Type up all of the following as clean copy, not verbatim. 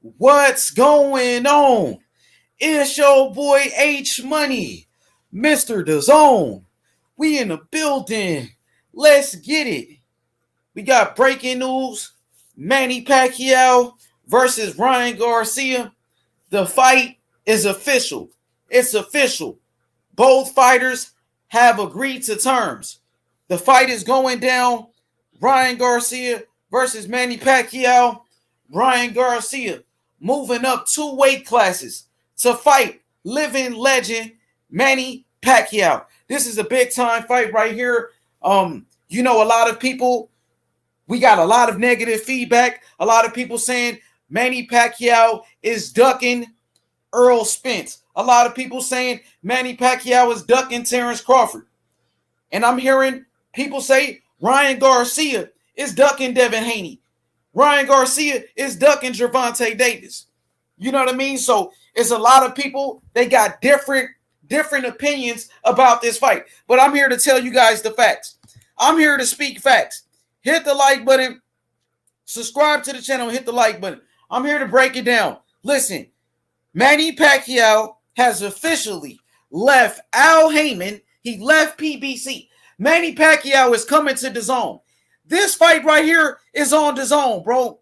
What's going on? It's your boy H Money, Mr. DAZN. We in the building. Let's get it. We got breaking news. Manny Pacquiao versus Ryan Garcia. The fight is official. It's official. Both fighters have agreed to terms. The fight is going down. Ryan Garcia versus Manny Pacquiao. Ryan Garcia moving up 2 weight classes to fight living legend Manny Pacquiao. This is a big time fight right here. A lot of people, we got a lot of negative feedback. A lot of people saying Manny Pacquiao is ducking Earl Spence. A lot of people saying Manny Pacquiao is ducking Terrence Crawford. And I'm hearing people say Ryan Garcia is ducking Devin Haney. Ryan Garcia is ducking Gervonta Davis. You know what I mean? So it's a lot of people, they got different opinions about this fight. But I'm here to tell you guys the facts. I'm here to speak facts. Hit the like button. Subscribe to the channel. Hit the like button. I'm here to break it down. Listen, Manny Pacquiao has officially left Al Haymon. He left PBC. Manny Pacquiao is coming to DAZN. This fight right here is on DAZN, bro.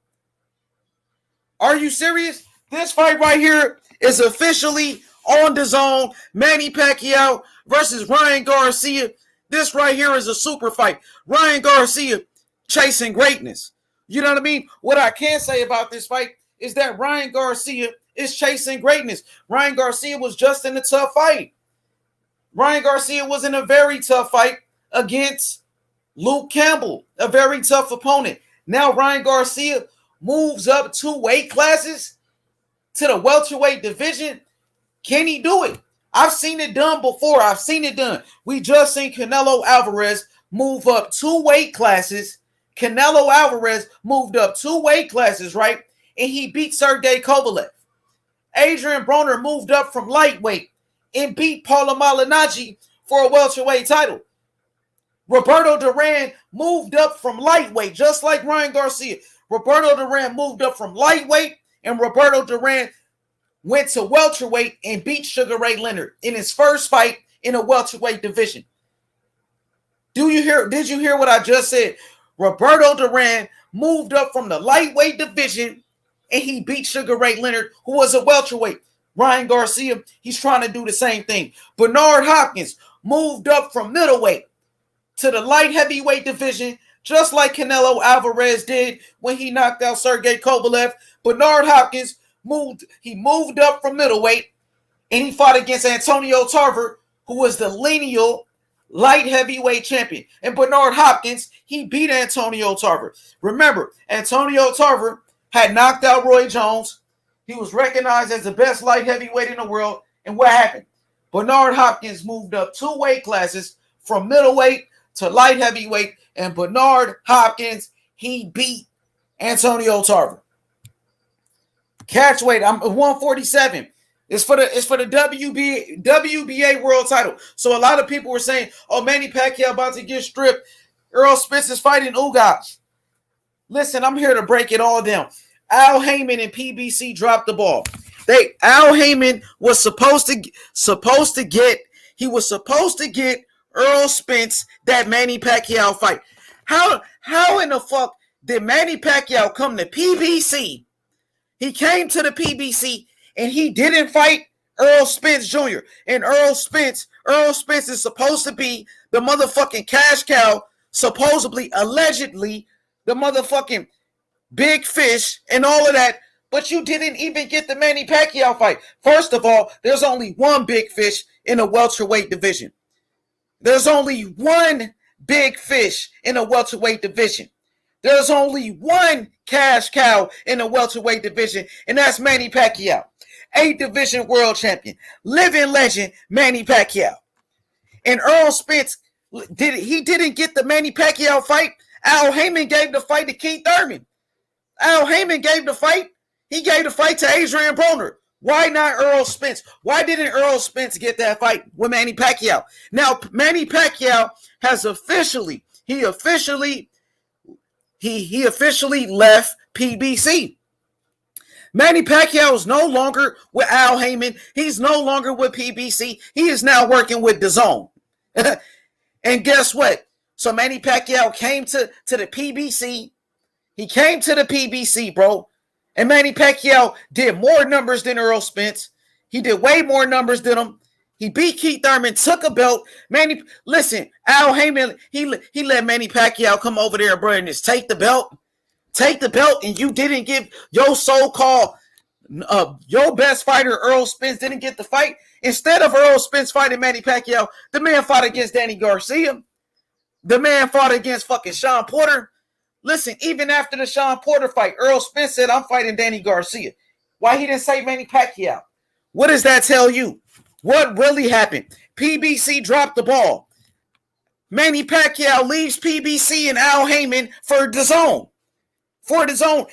Are you serious? This fight right here is officially on DAZN. Manny Pacquiao versus Ryan Garcia. This right here is a super fight. Ryan Garcia chasing greatness. You know what I mean? What I can say about this fight is that Ryan Garcia is chasing greatness. Ryan Garcia was just in a tough fight. Ryan Garcia was in a very tough fight against Luke Campbell, a very tough opponent. Now Ryan Garcia moves up 2 weight classes to the welterweight division. Can he do it? I've seen it done before. I've seen it done. We just seen Canelo Alvarez move up 2 weight classes. Canelo Alvarez moved up 2 weight classes, right? And he beat Sergey Kovalev. Adrian Broner moved up from lightweight and beat Paulo Malignaggi for a welterweight title. Roberto Duran moved up from lightweight, just like Ryan Garcia. Roberto Duran moved up from lightweight, and Roberto Duran went to welterweight and beat Sugar Ray Leonard in his first fight in a welterweight division. Did you hear what I just said? Roberto Duran moved up from the lightweight division and he beat Sugar Ray Leonard, who was a welterweight. Ryan Garcia, he's trying to do the same thing. Bernard Hopkins moved up from middleweight to the light heavyweight division, just like Canelo Alvarez did when he knocked out Sergey Kovalev. Bernard Hopkins moved up from middleweight, and he fought against Antonio Tarver, who was the lineal light heavyweight champion. And Bernard Hopkins, he beat Antonio Tarver. Remember, Antonio Tarver had knocked out Roy Jones. He was recognized as the best light heavyweight in the world. And what happened? Bernard Hopkins moved up 2 weight classes from middleweight to light heavyweight. And Bernard Hopkins, he beat Antonio Tarver. Catch weight, I'm 147. It's for the WBA world title. So a lot of people were saying, oh, Manny Pacquiao about to get stripped. Earl Spence is fighting Ugas. Listen, I'm here to break it all down. Al Haymon and PBC dropped the ball. Al Haymon was supposed to get Earl Spence that Manny Pacquiao fight. How in the fuck did Manny Pacquiao come to PBC? He came to the PBC and he didn't fight Earl Spence Jr. And Earl Spence is supposed to be the motherfucking cash cow, supposedly, allegedly, the motherfucking big fish and all of that. But you didn't even get the Manny Pacquiao fight. First of all, there's only one big fish in a welterweight division. There's only one big fish in a welterweight division. There's only one cash cow in the welterweight division, and that's Manny Pacquiao. 8-division world champion, living legend Manny Pacquiao. And Earl Spence, didn't get the Manny Pacquiao fight. Al Haymon gave the fight to Keith Thurman. Al Haymon gave the fight. He gave the fight to Adrian Broner. Why not Earl Spence? Why didn't Earl Spence get that fight with Manny Pacquiao? Now, Manny Pacquiao has officially left PBC. Manny Pacquiao is no longer with Al Heyman. He's no longer with PBC. He is now working with DAZN. And guess what? So Manny Pacquiao came to the PBC. He came to the PBC, bro. And Manny Pacquiao did more numbers than Earl Spence. He did way more numbers than him. He beat Keith Thurman, took a belt. Manny, listen, Al Heyman, he let Manny Pacquiao come over there, bro, and just take the belt. Take the belt, and you didn't give your so-called your best fighter, Earl Spence, didn't get the fight. Instead of Earl Spence fighting Manny Pacquiao, the man fought against Danny Garcia. The man fought against fucking Sean Porter. Listen, even after the Sean Porter fight, Earl Spence said, I'm fighting Danny Garcia. Why he didn't say Manny Pacquiao? What does that tell you? What really happened? PBC dropped the ball. Manny Pacquiao leaves PBC and Al Heyman for DAZN. For DAZN.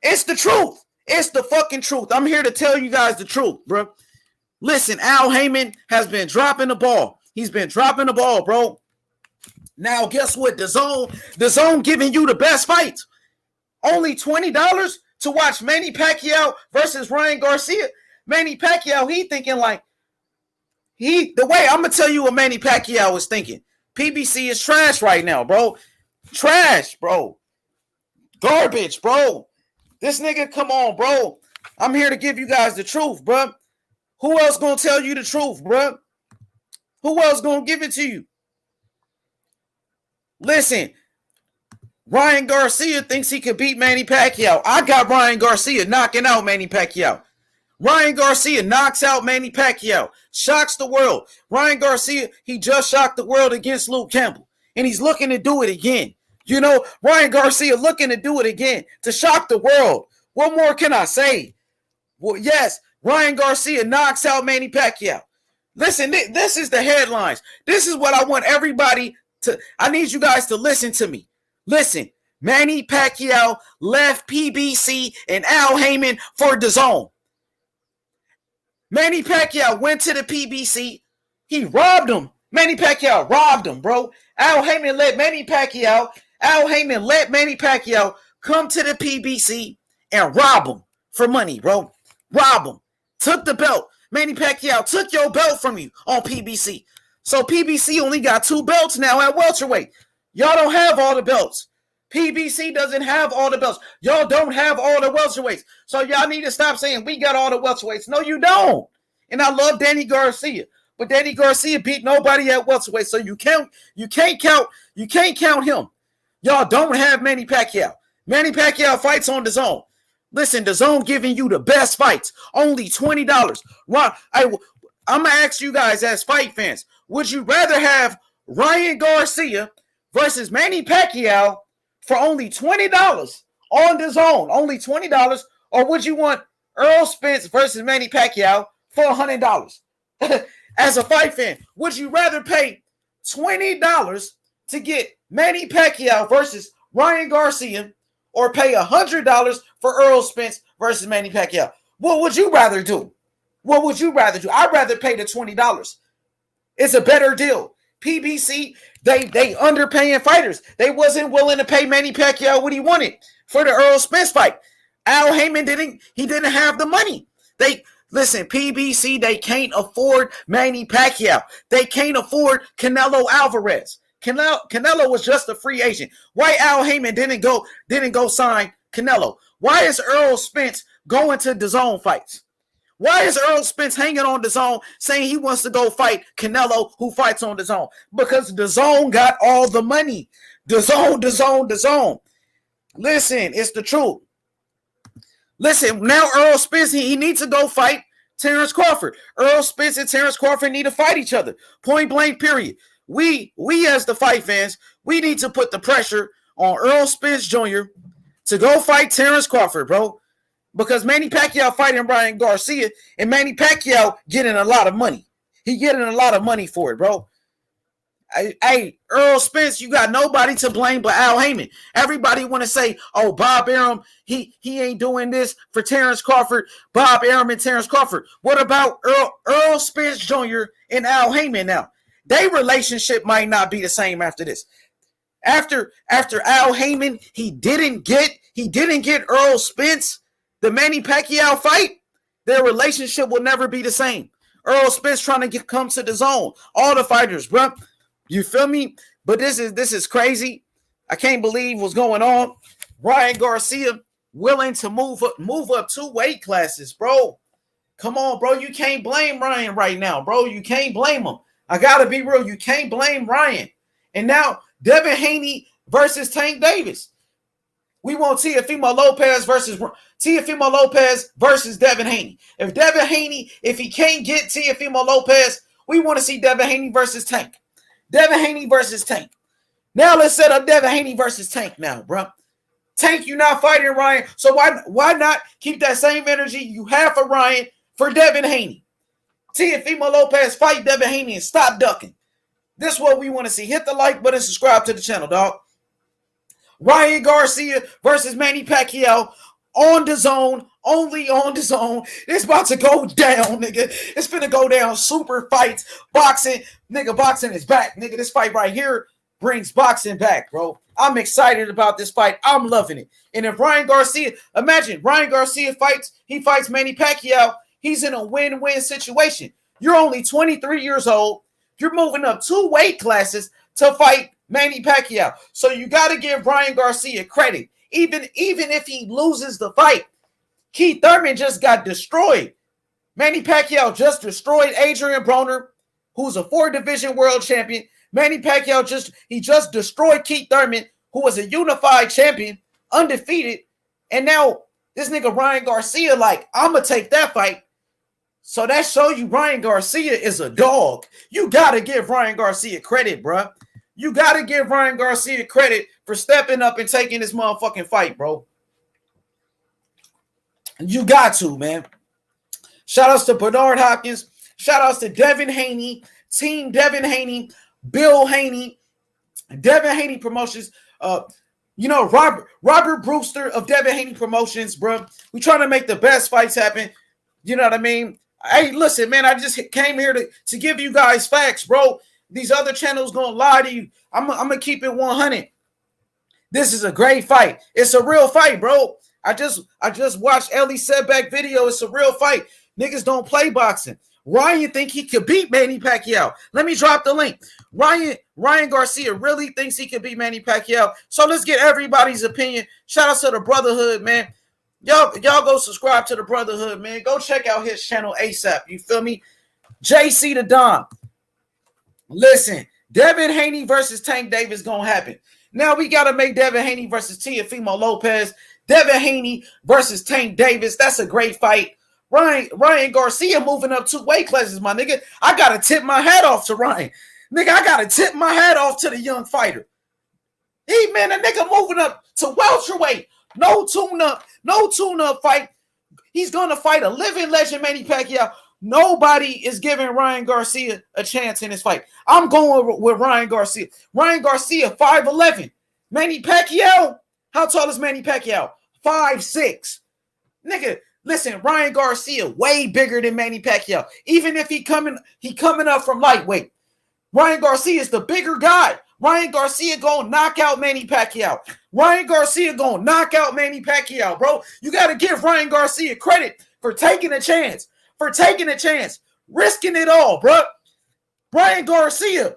It's the truth. It's the fucking truth. I'm here to tell you guys the truth, bro. Listen, Al Heyman has been dropping the ball. He's been dropping the ball, bro. Now, guess what? DAZN giving you the best fights. Only $20 to watch Manny Pacquiao versus Ryan Garcia. Manny Pacquiao, he thinking like, the way I'm going to tell you what Manny Pacquiao is thinking. PBC is trash right now, bro. Trash, bro. Garbage, bro. This nigga, come on, bro. I'm here to give you guys the truth, bro. Who else going to tell you the truth, bro? Who else going to give it to you? Listen, Ryan Garcia thinks he could beat Manny Pacquiao. I got Ryan Garcia knocking out Manny Pacquiao. Ryan Garcia knocks out Manny Pacquiao. Shocks the world. Ryan Garcia, he just shocked the world against Luke Campbell. And he's looking to do it again. You know, Ryan Garcia looking to do it again. To shock the world. What more can I say? Well, yes, Ryan Garcia knocks out Manny Pacquiao. Listen, this is the headlines. This is what I want everybody to. I need you guys to listen to me. Listen, Manny Pacquiao left PBC and Al Heyman for DAZN. Manny Pacquiao went to the PBC. He robbed him. Manny Pacquiao robbed him, bro. Al Heyman let Manny Pacquiao come to the PBC and rob him for money, bro. Rob him. Took the belt. Manny Pacquiao took your belt from you on PBC. So PBC only got 2 belts now at welterweight. Y'all don't have all the belts. PBC doesn't have all the belts. Y'all don't have all the welterweights. So y'all need to stop saying we got all the welterweights. No, you don't. And I love Danny Garcia. But Danny Garcia beat nobody at welterweight. So you can't count him. Y'all don't have Manny Pacquiao. Manny Pacquiao fights on DAZN. Listen, DAZN giving you the best fights. Only $20. I'm going to ask you guys as fight fans. Would you rather have Ryan Garcia versus Manny Pacquiao for only $20 on DAZN? Only $20. Or would you want Earl Spence versus Manny Pacquiao for $100? As a fight fan, would you rather pay $20 to get Manny Pacquiao versus Ryan Garcia or pay $100 for Earl Spence versus Manny Pacquiao? What would you rather do? What would you rather do? I'd rather pay the $20. It's a better deal. PBC, they underpaying fighters. They wasn't willing to pay Manny Pacquiao what he wanted for the Earl Spence fight. Al Heyman didn't have the money. Listen, PBC, they can't afford Manny Pacquiao. They can't afford Canelo Alvarez. Canelo was just a free agent. Why Al Heyman didn't go sign Canelo? Why is Earl Spence going to DAZN fights? Why is Earl Spence hanging on DAZN saying he wants to go fight Canelo who fights on DAZN? Because DAZN got all the money. DAZN. Listen, it's the truth. Listen, now Earl Spence, he needs to go fight Terrence Crawford. Earl Spence and Terrence Crawford need to fight each other. Point blank, period. We as the fight fans, we need to put the pressure on Earl Spence Jr. to go fight Terrence Crawford, bro. Because Manny Pacquiao fighting Ryan Garcia, and Manny Pacquiao getting a lot of money. He getting a lot of money for it, bro. Hey, Earl Spence, you got nobody to blame but Al Heyman. Everybody want to say, oh, Bob Arum, he ain't doing this for Terrence Crawford. Bob Arum and Terrence Crawford. What about Earl Spence Jr. and Al Heyman now? Their relationship might not be the same after this. After Al Heyman, he didn't get Earl Spence. the Manny Pacquiao fight, their relationship will never be the same. Errol Spence trying to come to the zone. All the fighters, bro. You feel me? But this is crazy. I can't believe what's going on. Ryan Garcia willing to move up 2 weight classes, bro. Come on, bro. You can't blame Ryan right now, bro. You can't blame him. I gotta be real. You can't blame Ryan. And now Devin Haney versus Tank Davis. We want Teofimo Lopez versus Devin Haney. If Devin Haney, if he can't get Teofimo Lopez, we want to see Devin Haney versus Tank. Devin Haney versus Tank. Now let's set up Devin Haney versus Tank now, bro. Tank, you not fighting Ryan, so why not keep that same energy you have for Ryan for Devin Haney? Teofimo Lopez fight Devin Haney and stop ducking. This is what we want to see. Hit the like button, subscribe to the channel, dog. Ryan Garcia versus Manny Pacquiao on the zone, only on the zone. It's about to go down, nigga. It's finna go down. Super fights, boxing. Nigga, boxing is back, nigga. This fight right here brings boxing back, bro. I'm excited about this fight. I'm loving it. And if Ryan Garcia, imagine Ryan Garcia fights Manny Pacquiao. He's in a win-win situation. You're only 23 years old. You're moving up 2 weight classes to fight Manny Pacquiao. So you got to give Ryan Garcia credit. Even if he loses the fight, Keith Thurman just got destroyed. Manny Pacquiao just destroyed Adrian Broner, who's a 4-division world champion. Manny Pacquiao just destroyed Keith Thurman, who was a unified champion, undefeated. And now this nigga Ryan Garcia, like, I'm going to take that fight. So that shows you Ryan Garcia is a dog. You got to give Ryan Garcia credit, bro. You got to give Ryan Garcia credit for stepping up and taking this motherfucking fight, bro. You got to, man. Shout outs to Bernard Hopkins. Shout outs to Devin Haney, Team Devin Haney, Bill Haney, Devin Haney Promotions. Robert Brewster of Devin Haney Promotions, bro. We trying to make the best fights happen. You know what I mean? Hey, listen, man, I just came here to give you guys facts, bro. These other channels gonna lie to you. I'm gonna keep it 100. This is a great fight. It's a real fight, bro. I just watched Ellie Setback video. It's a real fight. Niggas don't play boxing. Ryan think he could beat Manny Pacquiao. Let me drop the link. Ryan Garcia really thinks he could beat Manny Pacquiao. So let's get everybody's opinion. Shout out to the Brotherhood, man. Y'all go subscribe to the Brotherhood, man. Go check out his channel ASAP. You feel me? JC the Don. Listen, Devin Haney versus Tank Davis gonna happen. Now we gotta make Devin Haney versus Teofimo Lopez. Devin Haney versus Tank Davis. That's a great fight. Ryan Garcia moving up 2 weight classes, my nigga. I gotta tip my hat off to Ryan. Nigga, I gotta tip my hat off to the young fighter. Hey, man, the nigga moving up to welterweight. No tune-up fight. He's gonna fight a living legend, Manny Pacquiao. Nobody is giving Ryan Garcia a chance in this fight. I'm going with Ryan Garcia. Ryan Garcia, 5'11". Manny Pacquiao, how tall is Manny Pacquiao? 5'6". Nigga, listen, Ryan Garcia, way bigger than Manny Pacquiao. Even if he coming up from lightweight. Ryan Garcia is the bigger guy. Ryan Garcia gonna knock out Manny Pacquiao. Ryan Garcia gonna knock out Manny Pacquiao, bro. You got to give Ryan Garcia credit for taking a chance. Risking it all, bro. Ryan Garcia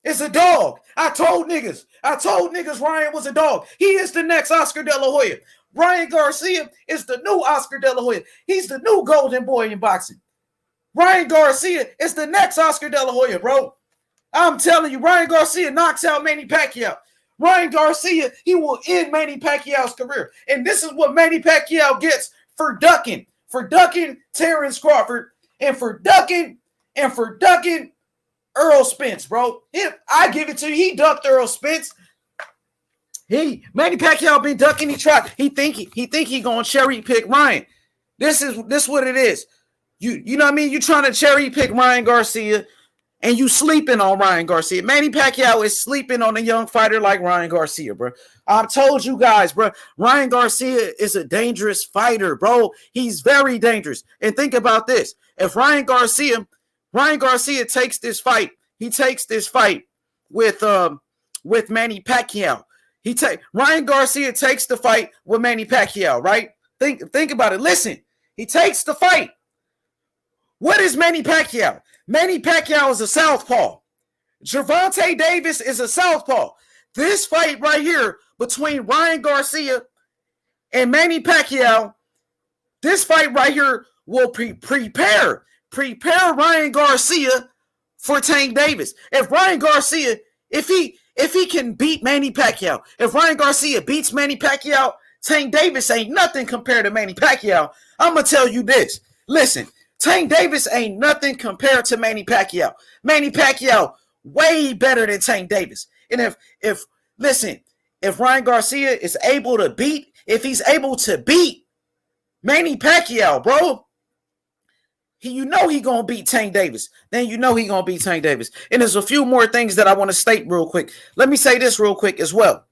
is a dog. I told niggas Ryan was a dog. He is the next Oscar De La Hoya. Ryan Garcia is the new Oscar De La Hoya. He's the new golden boy in boxing. Ryan Garcia is the next Oscar De La Hoya, bro. I'm telling you, Ryan Garcia knocks out Manny Pacquiao. Ryan Garcia, he will end Manny Pacquiao's career. And this is what Manny Pacquiao gets for ducking Terrence Crawford and for ducking Earl Spence, bro. I give it to you. He ducked Earl Spence. Manny Pacquiao been ducking. He think he gonna cherry pick Ryan. This what it is. You know what I mean? You trying to cherry pick Ryan Garcia. And you sleeping on Ryan Garcia. Manny Pacquiao is sleeping on a young fighter like Ryan Garcia, bro. I've told you guys, bro. Ryan Garcia is a dangerous fighter, bro. He's very dangerous. And think about this. If Ryan Garcia takes this fight, he takes this fight with Manny Pacquiao. Ryan Garcia takes the fight with Manny Pacquiao, right? Think about it. Listen, he takes the fight. What is Manny Pacquiao? Manny Pacquiao is a southpaw. Gervonta Davis is a southpaw. This fight right here between Ryan Garcia and Manny Pacquiao, this fight right here will prepare Ryan Garcia for Tank Davis. If Ryan Garcia, if he can beat Manny Pacquiao, if Ryan Garcia beats Manny Pacquiao, Tank Davis ain't nothing compared to Manny Pacquiao. I'm gonna tell you this. Listen, Tank Davis ain't nothing compared to Manny Pacquiao. Manny Pacquiao way better than Tank Davis. And if Ryan Garcia is able to beat, if he's able to beat Manny Pacquiao, bro, you know he gonna beat Tank Davis. Then you know he gonna beat Tank Davis. And there's a few more things that I want to state real quick. Let me say this real quick as well.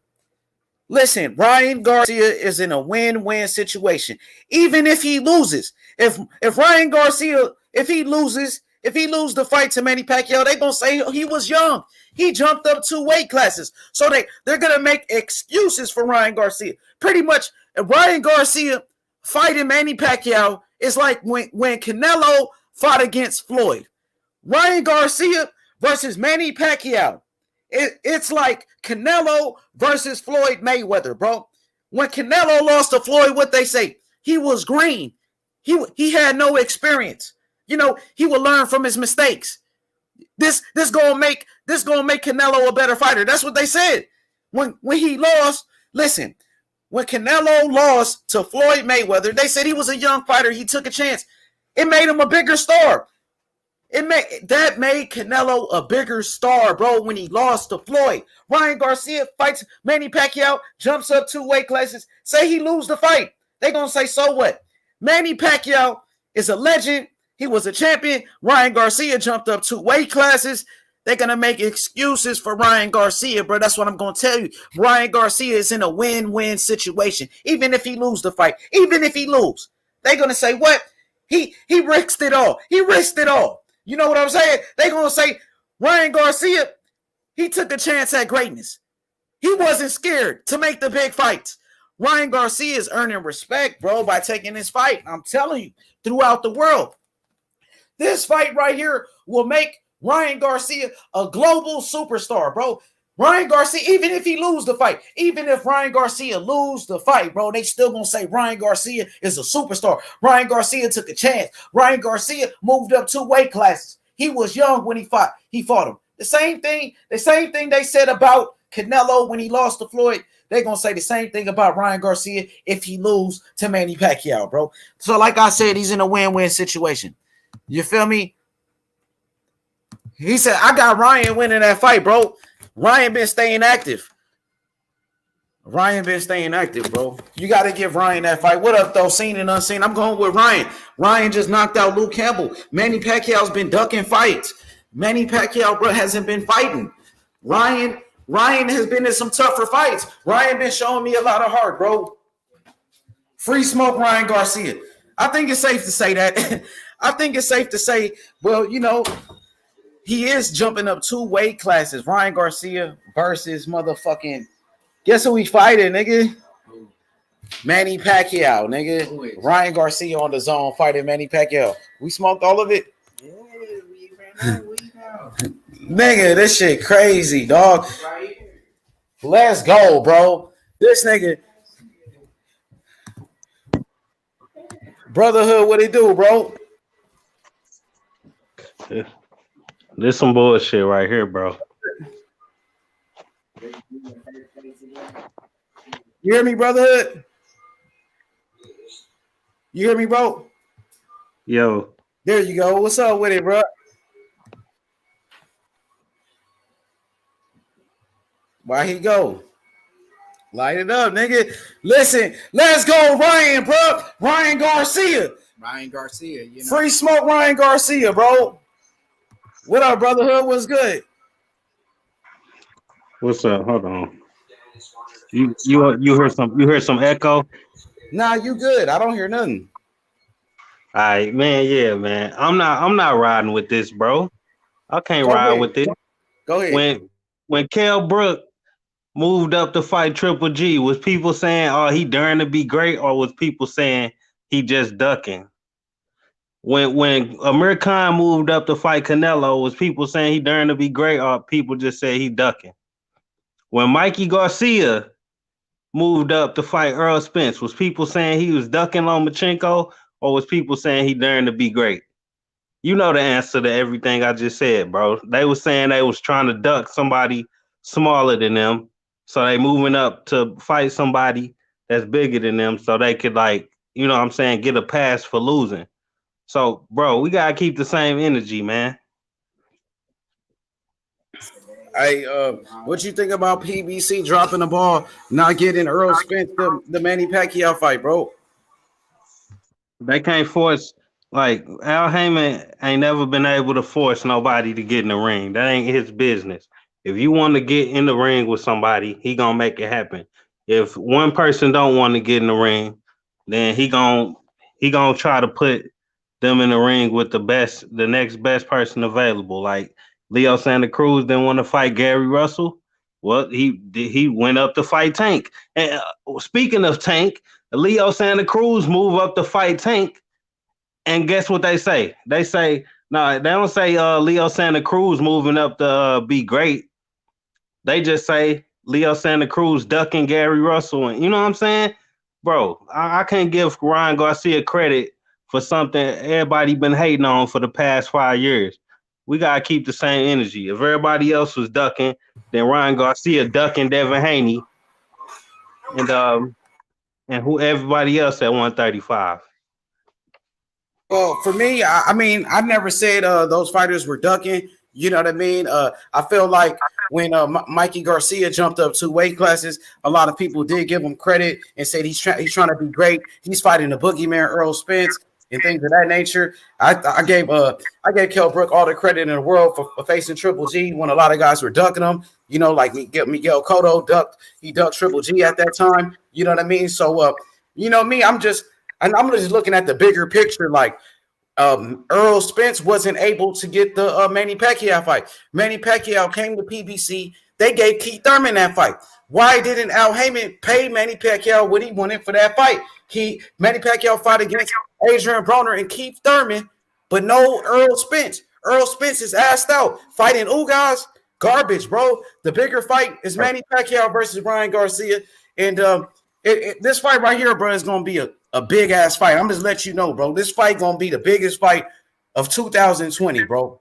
Listen, Ryan Garcia is in a win-win situation. Even if he loses, if Ryan Garcia, if he loses the fight to Manny Pacquiao, they're gonna say he was young. He jumped up 2 weight classes. So they're gonna make excuses for Ryan Garcia. Pretty much, Ryan Garcia fighting Manny Pacquiao is like when Canelo fought against Floyd. Ryan Garcia versus Manny Pacquiao. It's like Canelo versus Floyd Mayweather, bro. When Canelo lost to Floyd, what they say? He was green. He had no experience. You know, he will learn from his mistakes. This gonna make Canelo a better fighter. That's what they said. When he lost, listen, when Canelo lost to Floyd Mayweather, they said he was a young fighter. He took a chance. It made him a bigger star. That made Canelo a bigger star, bro, when he lost to Floyd. Ryan Garcia fights Manny Pacquiao, jumps up 2 weight classes. Say he lose the fight. They gonna say, so what? Manny Pacquiao is a legend. He was a champion. Ryan Garcia jumped up 2 weight classes. They're going to make excuses for Ryan Garcia, bro. That's what I'm going to tell you. Ryan Garcia is in a win-win situation. Even if he lose the fight. Even if he lose. They're going to say, what? He risked it all. He risked it all. You know what I'm saying? They're going to say, Ryan Garcia, he took a chance at greatness. He wasn't scared to make the big fights. Ryan Garcia is earning respect, bro, by taking this fight. I'm telling you, throughout the world. This fight right here will make Ryan Garcia a global superstar, bro. Ryan Garcia, even if he lose the fight, even if Ryan Garcia lose the fight, bro, they still gonna say Ryan Garcia is a superstar. Ryan Garcia took a chance. Ryan Garcia moved up 2 weight classes. He was young when he fought him. The same thing they said about Canelo when he lost to Floyd. They're gonna say the same thing about Ryan Garcia if he lose to Manny Pacquiao, bro. So like I said, he's in a win-win situation. You feel me? He said, I got Ryan winning that fight, bro. Ryan been staying active. Bro. You got to give Ryan that fight. What up, though? Seen and unseen. I'm going with Ryan. Ryan just knocked out Luke Campbell. Manny Pacquiao's been ducking fights. Manny Pacquiao, bro, hasn't been fighting. Ryan has been in some tougher fights. Ryan been showing me a lot of heart, bro. Free smoke Ryan Garcia. I think it's safe to say that. I think it's safe to say, well, you know, he is jumping up 2 weight classes. Ryan Garcia versus motherfucking, guess who he's fighting, nigga? Manny Pacquiao, nigga. Ryan Garcia on the zone fighting Manny Pacquiao. We smoked all of it? Yeah, we ran out. Nigga, this shit crazy, dog. Let's go, bro. This nigga. Brotherhood, what it do, bro? This some bullshit right here, bro. You hear me, Brotherhood? You hear me, bro? Yo. There you go. What's up with it, bro? Why he go? Light it up, nigga. Listen, let's go, Ryan, bro. Ryan Garcia. You know? Free smoke Ryan Garcia, bro. What up, Brotherhood? What's good? What's up? Hold on. You heard some echo? Nah, you good. I don't hear nothing. All right, man. Yeah, man. I'm not riding with this, bro. I can't ride with this. Go ahead. When Kell Brook moved up to fight Triple G, was people saying, "Oh, he daring to be great," or was people saying he just ducking? When Amir Khan moved up to fight Canelo, was people saying he daring to be great, or people just said he ducking? When Mikey Garcia moved up to fight Earl Spence, was people saying he was ducking Lomachenko, or was people saying he daring to be great? You know the answer to everything I just said, bro. They was saying they was trying to duck somebody smaller than them, so they moving up to fight somebody that's bigger than them, so they could like, you know what I'm saying, get a pass for losing. So, bro, we gotta keep the same energy, man. What you think about PBC dropping the ball, not getting Earl Spence the Manny Pacquiao fight, bro? They can't force like Al Heyman ain't never been able to force nobody to get in the ring. That ain't his business. If you want to get in the ring with somebody, he gonna make it happen. If one person don't want to get in the ring, then he gonna try to put them in the ring with the next best person available. Like Leo Santa Cruz didn't want to fight Gary Russell. Well, he went up to fight Tank. And speaking of Tank, Leo Santa Cruz move up to fight Tank, and guess what they say? They say no, they don't say Leo Santa Cruz moving up to be great. They just say Leo Santa Cruz ducking Gary Russell, and you know what I'm saying, bro? I can't give Ryan Garcia credit for something everybody been hating on for the past 5 years. We gotta keep the same energy. If everybody else was ducking, then Ryan Garcia ducking Devin Haney, and who everybody else at 135. Well, for me, I mean, I never said those fighters were ducking. You know what I mean? I feel like when Mikey Garcia jumped up 2 weight classes, a lot of people did give him credit and said he's trying to be great. He's fighting the boogeyman Earl Spence and things of that nature. I gave Kell Brook all the credit in the world for facing Triple G when a lot of guys were ducking him. You know, like Miguel Cotto ducked Triple G at that time. You know what I mean? So, you know me, I'm just looking at the bigger picture. Like Earl Spence wasn't able to get the Manny Pacquiao fight. Manny Pacquiao came to PBC. They gave Keith Thurman that fight. Why didn't Al Heyman pay Manny Pacquiao what he wanted for that fight? Manny Pacquiao fought against Adrian Broner and Keith Thurman, but no Earl Spence. Earl Spence is assed out. Fighting Ugas, garbage, bro. The bigger fight is Manny Pacquiao versus Ryan Garcia. And this fight right here, bro, is going to be a big ass fight. I'm just let you know, bro. This fight gonna be the biggest fight of 2020, bro.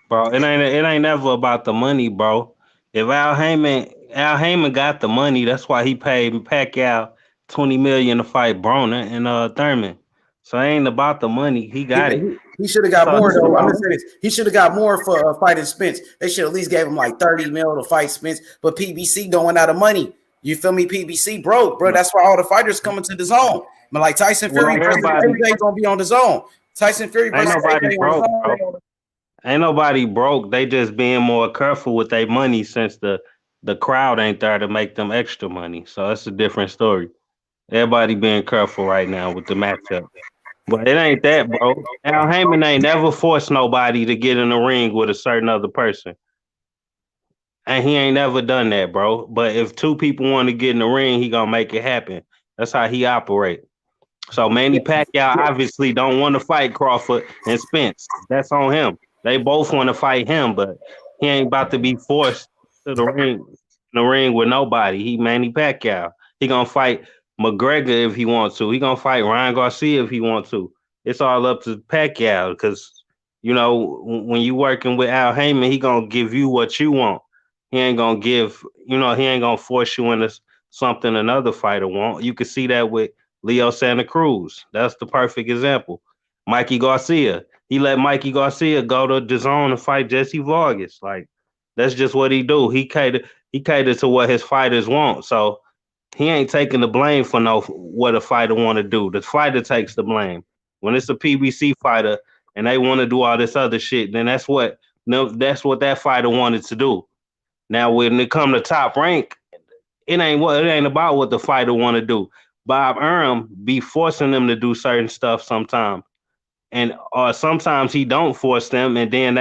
Bro, it ain't never about the money, bro. If Al Heyman got the money, that's why he paid Pacquiao $20 million to fight Broner and Thurman. So it ain't about the money. He got it. He should have got more though. I'm gonna say this. He should have got more for fighting Spence. They should at least gave him like 30 mil to fight Spence. But PBC going out of money. You feel me? PBC broke, bro. That's why all the fighters coming to the zone. But like Tyson Fury versus AJ gonna be on the zone. Tyson Fury versus AJ broke, bro. Ain't nobody broke. They just being more careful with their money since the crowd ain't there to make them extra money. So that's a different story. Everybody being careful right now with the matchup. But it ain't that, bro. Al Heyman ain't never forced nobody to get in the ring with a certain other person. And he ain't never done that, bro. But if two people want to get in the ring, he gonna make it happen. That's how he operate. So Manny Pacquiao obviously don't want to fight Crawford and Spence. That's on him. They both want to fight him, but he ain't about to be forced to the ring with nobody. He Manny Pacquiao. He gonna fight McGregor if he wants to. He gonna fight Ryan Garcia if he wants to. It's all up to Pacquiao because you know when you working with Al Heyman, he gonna give you what you want. He ain't gonna he ain't gonna force you into something another fighter want. You can see that with Leo Santa Cruz. That's the perfect example. Mikey Garcia. He let Mikey Garcia go to DAZN and fight Jesse Vargas. Like that's just what he do. He catered to what his fighters want. So he ain't taking the blame for what a fighter want to do. The fighter takes the blame. When it's a PBC fighter and they want to do all this other shit, then that's what that fighter wanted to do. Now, when it come to Top Rank, it ain't about what the fighter want to do. Bob Arum be forcing them to do certain stuff sometimes, and or sometimes he don't force them, and then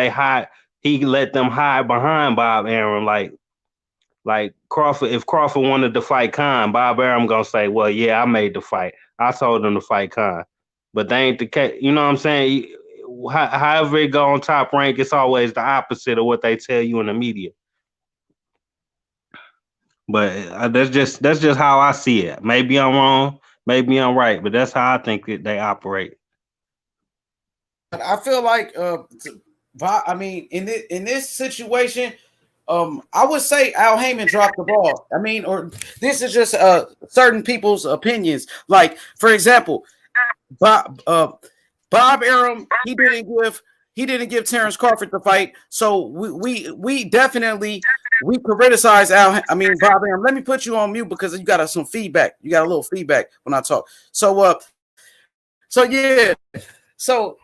he let them hide behind Bob Arum. Like Like Crawford, if Crawford wanted to fight Khan, Bob Arum gonna say, "Well, yeah, I made the fight. I told him to fight Khan," but they ain't the case. You know what I'm saying? However it go on Top Rank, it's always the opposite of what they tell you in the media. But that's just how I see it. Maybe I'm wrong, maybe I'm right, but that's how I think that they operate. I feel like, I mean, in this situation, I would say Al Heyman dropped the ball. I mean, or this is just certain people's opinions. Like, for example, Bob Arum, he didn't give Terrence Crawford the fight. So we definitely we criticize Bob Arum. Let me put you on mute because you got some feedback. You got a little feedback when I talk. So yeah, so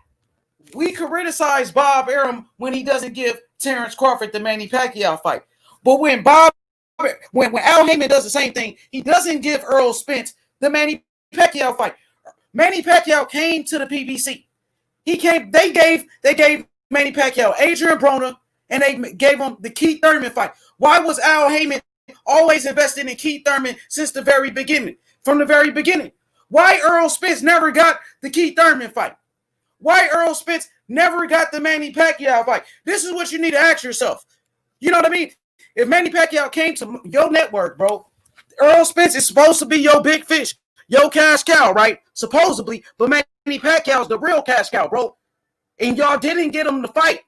we criticize Bob Arum when he doesn't give Terrence Crawford the Manny Pacquiao fight. But when Al Heyman does the same thing, he doesn't give Errol Spence the Manny Pacquiao fight. Manny Pacquiao came to the PBC. They gave Manny Pacquiao Adrian Broner, and they gave him the Keith Thurman fight. Why was Al Heyman always invested in Keith Thurman since the very beginning? From the very beginning. Why Errol Spence never got the Keith Thurman fight? Why Errol Spence never got the Manny Pacquiao fight? This is what you need to ask yourself. You know what I mean? If Manny Pacquiao came to your network, bro, Errol Spence is supposed to be your big fish, your cash cow, right? Supposedly, but Manny Pacquiao is the real cash cow, bro. And y'all didn't get him to fight.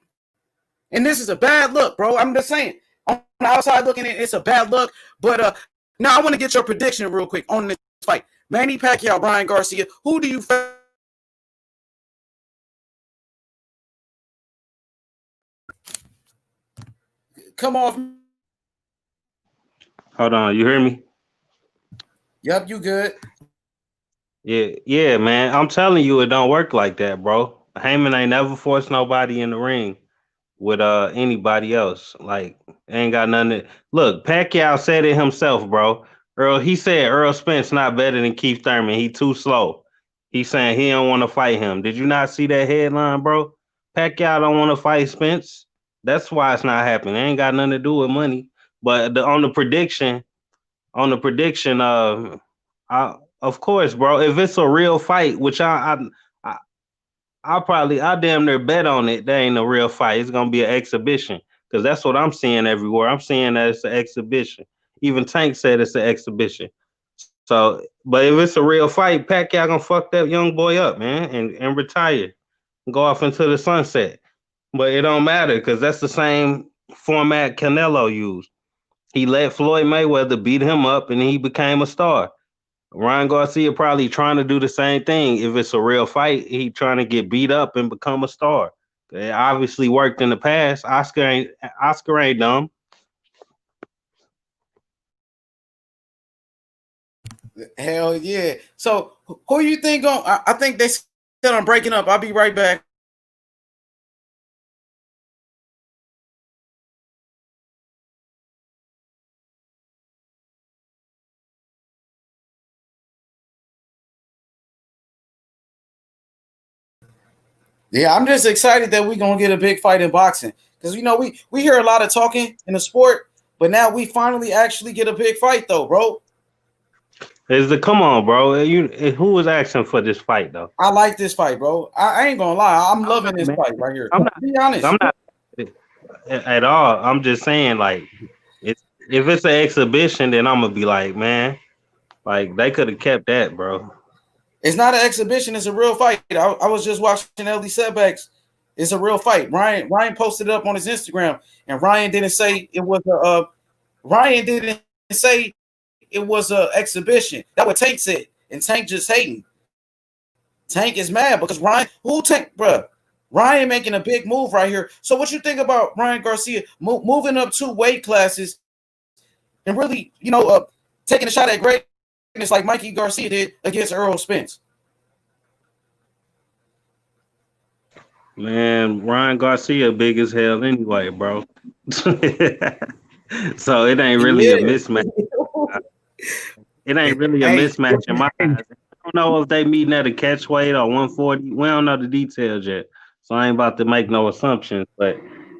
And this is a bad look, bro. I'm just saying. On the outside looking in, it's a bad look. But now I want to get your prediction real quick on this fight. Manny Pacquiao, Brian Garcia. Who do you come off? Hold on, you hear me? Yep, you good. Yeah, man. I'm telling you, it don't work like that, bro. Heyman ain't never forced nobody in the ring with anybody else. Like, ain't got nothing to look. Pacquiao said it himself, bro. He said Earl Spence not better than Keith Thurman. He too slow. He's saying he don't want to fight him. Did you not see that headline, bro? Pacquiao don't want to fight Spence. That's why it's not happening. It ain't got nothing to do with money. But on the prediction, of course, bro. If it's a real fight, which I damn near bet on it. That ain't a real fight. It's gonna be an exhibition because that's what I'm seeing everywhere. I'm seeing that it's an exhibition. Even Tank said it's an exhibition. So, but if it's a real fight, Pacquiao gonna fuck that young boy up, man, and retire, and go off into the sunset. But it don't matter because that's the same format Canelo used. He let Floyd Mayweather beat him up, and he became a star. Ryan Garcia probably trying to do the same thing. If it's a real fight, he trying to get beat up and become a star. It obviously worked in the past. Oscar ain't dumb. Hell yeah. So who you think on? I think they said I'm breaking up. I'll be right back. Yeah, I'm just excited that we're gonna get a big fight in boxing. Because we hear a lot of talking in the sport, but now we finally actually get a big fight though, bro. Come on, bro? Who was asking for this fight though? I like this fight, bro. I ain't gonna lie. I'm loving this fight right here. Be honest. I'm not at all. I'm just saying, like, if it's an exhibition, then I'm gonna be like, man, like they could have kept that, bro. It's not an exhibition. It's a real fight. I was just watching LD Setbacks. It's a real fight. Ryan posted it up on his Instagram, and Ryan didn't say it was a exhibition. That's what Tank said, and Tank just hating. Tank is mad because Ryan making a big move right here. So what you think about Ryan Garcia moving up 2 weight classes and really, taking a shot at greatness like Mikey Garcia did against Errol Spence? Man, Ryan Garcia big as hell anyway, bro. So it ain't really a mismatch. It ain't really a mismatch in my eyes. I don't know if they meeting at a catch weight or 140. We don't know the details yet. So I ain't about to make no assumptions. But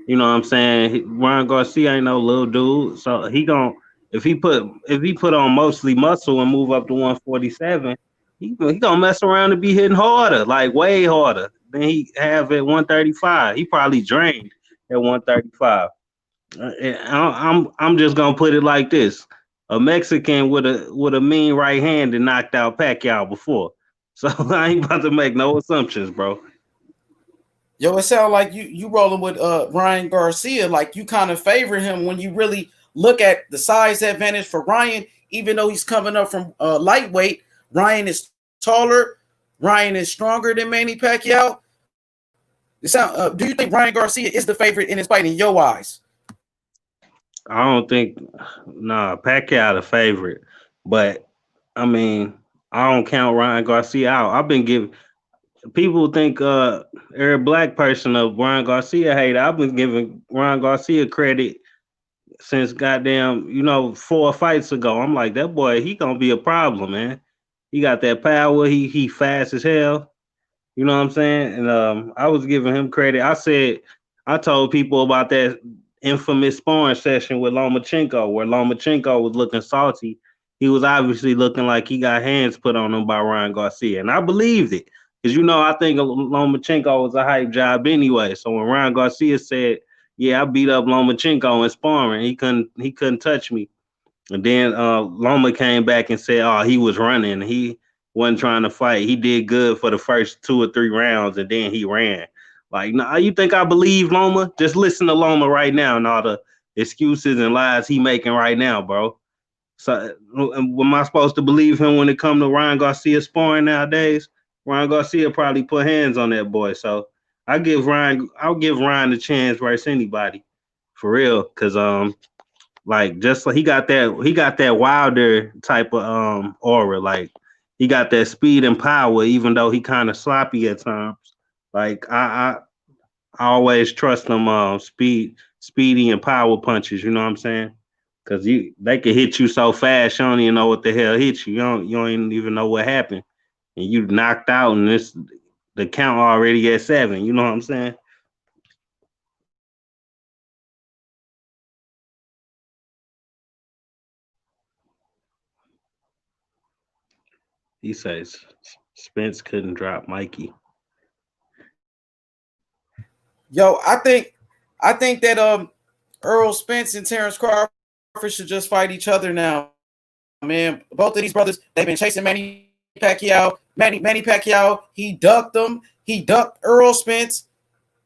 You know what I'm saying? Ryan Garcia ain't no little dude, so if he put on mostly muscle and move up to 147, he gonna mess around and be hitting harder, like way harder than he have at 135. He probably drained at 135. I'm just gonna put it like this: a Mexican with a mean right hand that knocked out Pacquiao before. So I ain't about to make no assumptions, bro. Yo, it sounds like you rolling with Ryan Garcia. Like you kind of favor him when you really look at the size advantage for Ryan. Even though he's coming up from lightweight, Ryan is taller. Ryan is stronger than Manny Pacquiao. Do you think Ryan Garcia is the favorite in this fight in your eyes? I don't think, nah, Pacquiao the favorite, but I mean, I don't count Ryan Garcia out. I've been giving people think every black person of Ryan Garcia hate. I've been giving Ryan Garcia credit since goddamn, 4 fights ago. I'm like, that boy, he gonna be a problem, man. He got that power. He fast as hell. You know what I'm saying? And I was giving him credit. I told people about that infamous sparring session with Lomachenko, where Lomachenko was looking salty. He was obviously looking like he got hands put on him by Ryan Garcia, and I believed it because I think Lomachenko was a hype job anyway. So when Ryan Garcia said, "Yeah, I beat up Lomachenko in sparring. He couldn't touch me," and then Loma came back and said, "Oh, he was running. He wasn't trying to fight. He did good for the first 2 or 3 rounds, and then he ran." Like, nah, you think I believe Loma? Just listen to Loma right now and all the excuses and lies he making right now, bro. So, am I supposed to believe him when it come to Ryan Garcia sparring nowadays? Ryan Garcia probably put hands on that boy. So, I'll give Ryan a chance versus anybody, for real. Cause like just like he got that Wilder type of aura. Like he got that speed and power, even though he kind of sloppy at times. Like I always trust them speedy and power punches, you know what I'm saying? Cause they can hit you so fast you don't even know what the hell hit you. You don't even know what happened. And you knocked out and the count already at 7, you know what I'm saying? He says Spence couldn't drop Mikey. Yo, I think that Earl Spence and Terrence Crawford should just fight each other now, man. Both of these brothers, they've been chasing Manny Pacquiao. Manny Pacquiao, he ducked them. He ducked Earl Spence.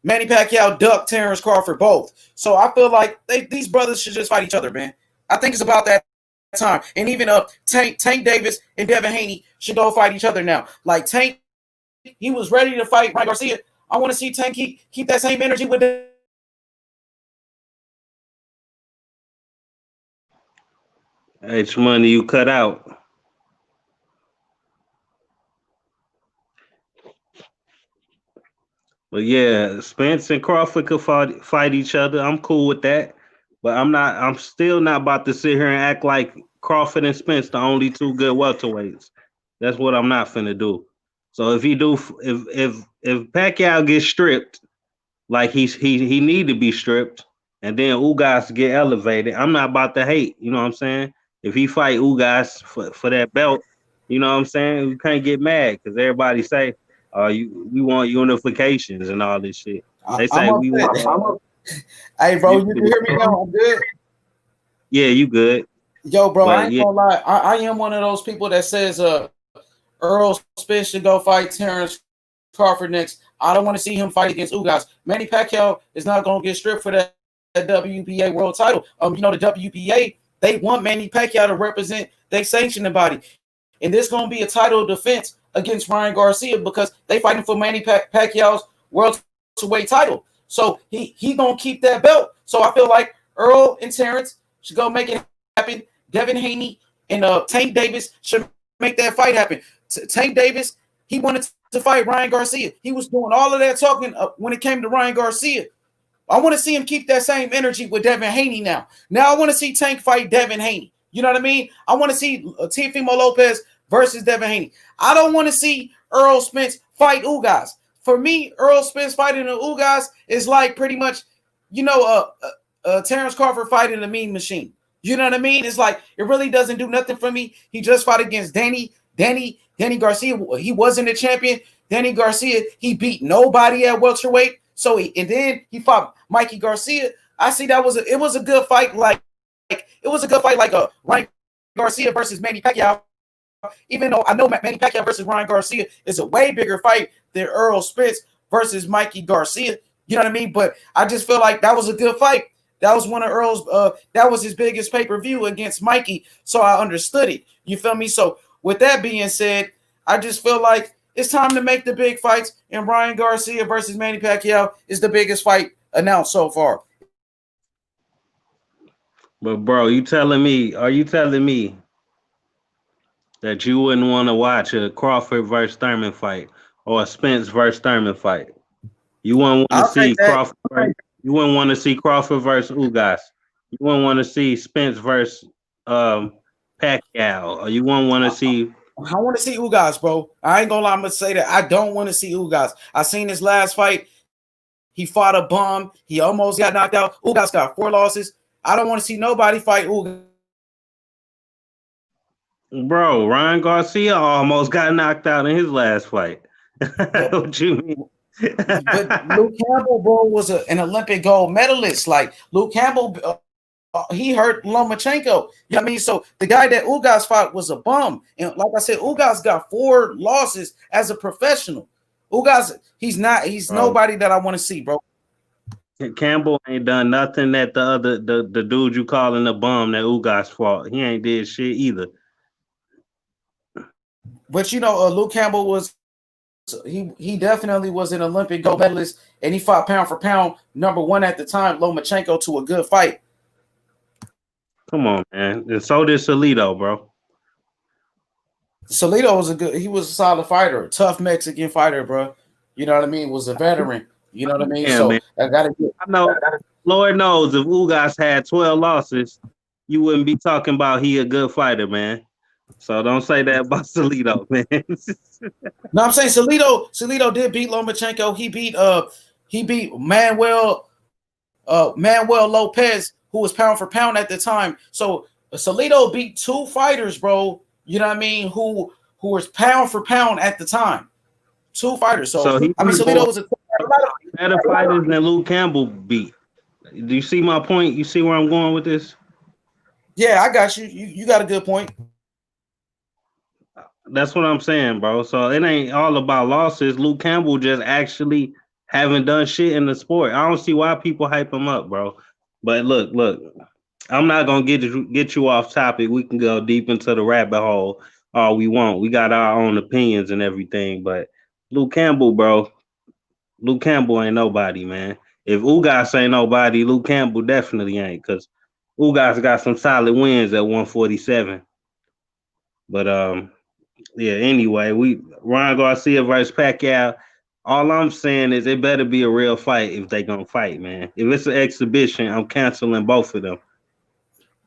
Manny Pacquiao ducked Terrence Crawford both. So I feel like these brothers should just fight each other, man. I think it's about that time. And even Tank Davis and Devin Haney should go fight each other now. Like Tank, he was ready to fight Ryan Garcia. I want to see Tank keep that same energy with H money you cut out. But yeah, Spence and Crawford could fight each other. I'm cool with that. But I'm still not about to sit here and act like Crawford and Spence the only two good welterweights. That's what I'm not finna do. So if Pacquiao gets stripped, like he need to be stripped, and then Ugas get elevated, I'm not about to hate. You know what I'm saying? If he fight Ugas for that belt, you know what I'm saying? We can't get mad because everybody say, we want unifications and all this shit. They I'm say we upset. want. Hey, bro, you can hear me now. I'm good. Yeah, you good, Yo, bro, I but ain't yeah, gonna lie. I am one of those people that says Earl Spence should go fight Terrence Crawford next. I don't want to see him fight against Ugas. Manny Pacquiao is not gonna get stripped for that WBA world title. The WBA, they want Manny Pacquiao to represent their sanctioning body. And this gonna be a title defense against Ryan Garcia because they fighting for Manny Pacquiao's welterweight title. So he gonna keep that belt. So I feel like Earl and Terrence should go make it happen. Devin Haney and Tank Davis should make that fight happen. Tank Davis, he wanted to fight Ryan Garcia. He was doing all of that talking when it came to Ryan Garcia. I want to see him keep that same energy with Devin Haney now. Now I want to see Tank fight Devin Haney. You know what I mean? I want to see Teofimo Lopez versus Devin Haney. I don't want to see Earl Spence fight Ugas. For me, Earl Spence fighting the Ugas is like pretty much Terrence Crawford fighting the Mean Machine. You know what I mean? It's like it really doesn't do nothing for me. He just fought against Danny Garcia. He wasn't a champion. Danny Garcia, he beat nobody at welterweight. And then he fought Mikey Garcia. I see it was a good fight. Like it was a good fight, like a Ryan Garcia versus Manny Pacquiao. Even though I know Manny Pacquiao versus Ryan Garcia is a way bigger fight than Earl Spence versus Mikey Garcia. You know what I mean? But I just feel like that was a good fight. That was one of Earl's. That was his biggest pay-per-view against Mikey. So I understood it. You feel me? So with that being said, I just feel like it's time to make the big fights. And Ryan Garcia versus Manny Pacquiao is the biggest fight announced so far. But bro, are you telling me that you wouldn't want to watch a Crawford versus Thurman fight or a Spence versus Thurman fight? You wouldn't want to see Crawford. You wouldn't want to see Crawford versus Ugas. You wouldn't want to see Spence versus Pacquiao, or you wouldn't want to see. I want to see Ugas, bro. I ain't gonna lie. I'm gonna say that I don't want to see Ugas. I seen his last fight. He fought a bum. He almost got knocked out. Ugas got 4 losses. I don't want to see nobody fight Ugas. Bro, Ryan Garcia almost got knocked out in his last fight. What you mean? But Luke Campbell, bro, was an Olympic gold medalist. Like Luke Campbell, he hurt Lomachenko. You know what I mean? So the guy that Ugas fought was a bum. And like I said, Ugas got 4 losses as a professional. Ugas, he's nobody that I want to see, bro. Campbell ain't done nothing that the dude you calling a bum that Ugas fought. He ain't did shit either. But Luke Campbell was he definitely was an Olympic gold medalist, and he fought pound for pound #1 at the time, Lomachenko, to a good fight. Come on, man. And so did Salido, bro. Salido was a solid fighter, a tough Mexican fighter, bro. You know what I mean? Was a veteran. You know what I mean? Yeah, so man. I know. Lord knows if Ugas had 12 losses, you wouldn't be talking about he a good fighter, man. So don't say that about Salido, man. No, I'm saying Salido did beat Lomachenko. He beat Manuel Lopez, who was pound for pound at the time. So Salido beat 2 fighters, bro. You know what I mean? Who was pound for pound at the time. 2 fighters. So Salido was a better fighters than Luke Campbell beat. Do you see my point? You see where I'm going with this? Yeah, I got you. You got a good point. That's what I'm saying, bro. So it ain't all about losses. Luke Campbell just actually haven't done shit in the sport. I don't see why people hype him up, bro. But look, I'm not gonna get you off topic. We can go deep into the rabbit hole all we want. We got our own opinions and everything. But Luke Campbell, bro, Luke Campbell ain't nobody, man. If Ugas ain't nobody, Luke Campbell definitely ain't, because Ugas got some solid wins at 147. But yeah, anyway, Ryan Garcia versus Pacquiao. All I'm saying is it better be a real fight if they gonna fight, man. If it's an exhibition, I'm canceling both of them.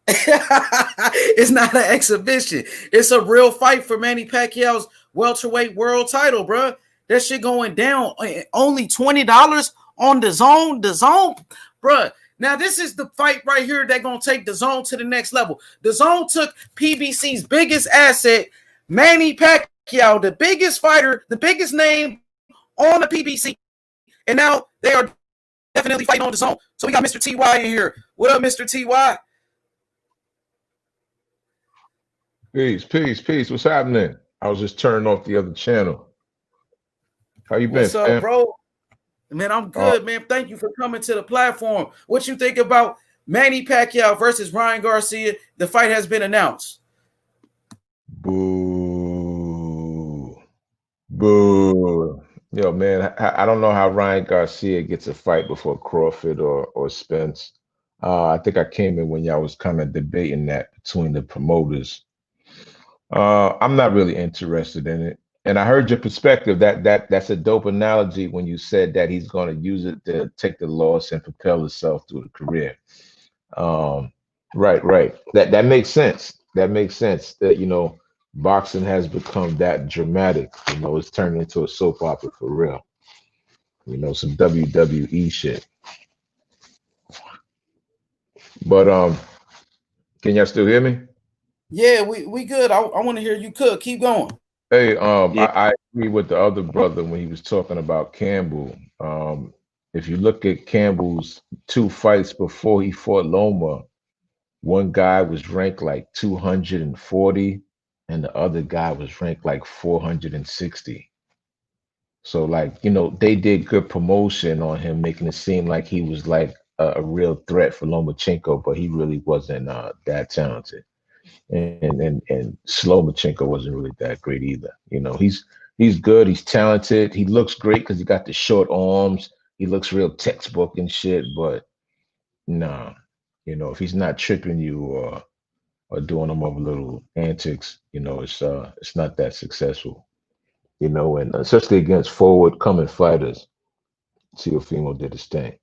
It's not an exhibition. It's a real fight for Manny Pacquiao's welterweight world title, bro. That shit going down. Only $20 on the zone. The zone, bro. Now, this is the fight right here that's going to take the zone to the next level. The zone took PBC's biggest asset, Manny Pacquiao, the biggest fighter, the biggest name on the PBC. And now they are definitely fighting on the zone. So we got Mr. TY in here. What up, Mr. TY? Peace. What's happening? I was just turning off the other channel. How you been, What's up, bro? Man, I'm good, man. Thank you for coming to the platform. What you think about Manny Pacquiao versus Ryan Garcia? The fight has been announced. Boo. Yo, man, I don't know how Ryan Garcia gets a fight before Crawford or Spence. I think I came in when y'all was kind of debating that between the promoters. I'm not really interested in it. And I heard your perspective. That's a dope analogy when you said that he's going to use it to take the loss and propel himself through the career. Right. That makes sense. That boxing has become that dramatic. It's turned into a soap opera for real. Some WWE shit. But can y'all still hear me? Yeah, we good. I want to hear you cook. Keep going. Hey, Yeah. I agree with the other brother when he was talking about Campbell. If you look at Campbell's two fights before he fought Loma, one guy was ranked like 240, and the other guy was ranked like 460. So, like, they did good promotion on him, making it seem like he was like a real threat for Lomachenko, but he really wasn't that talented. And Slomachenko wasn't really that great either. He's good. He's talented. He looks great because he got the short arms. He looks real textbook and shit. But nah, if he's not tripping you or doing them other little antics, it's not that successful. And especially against forward coming fighters, Teofimo did his thing.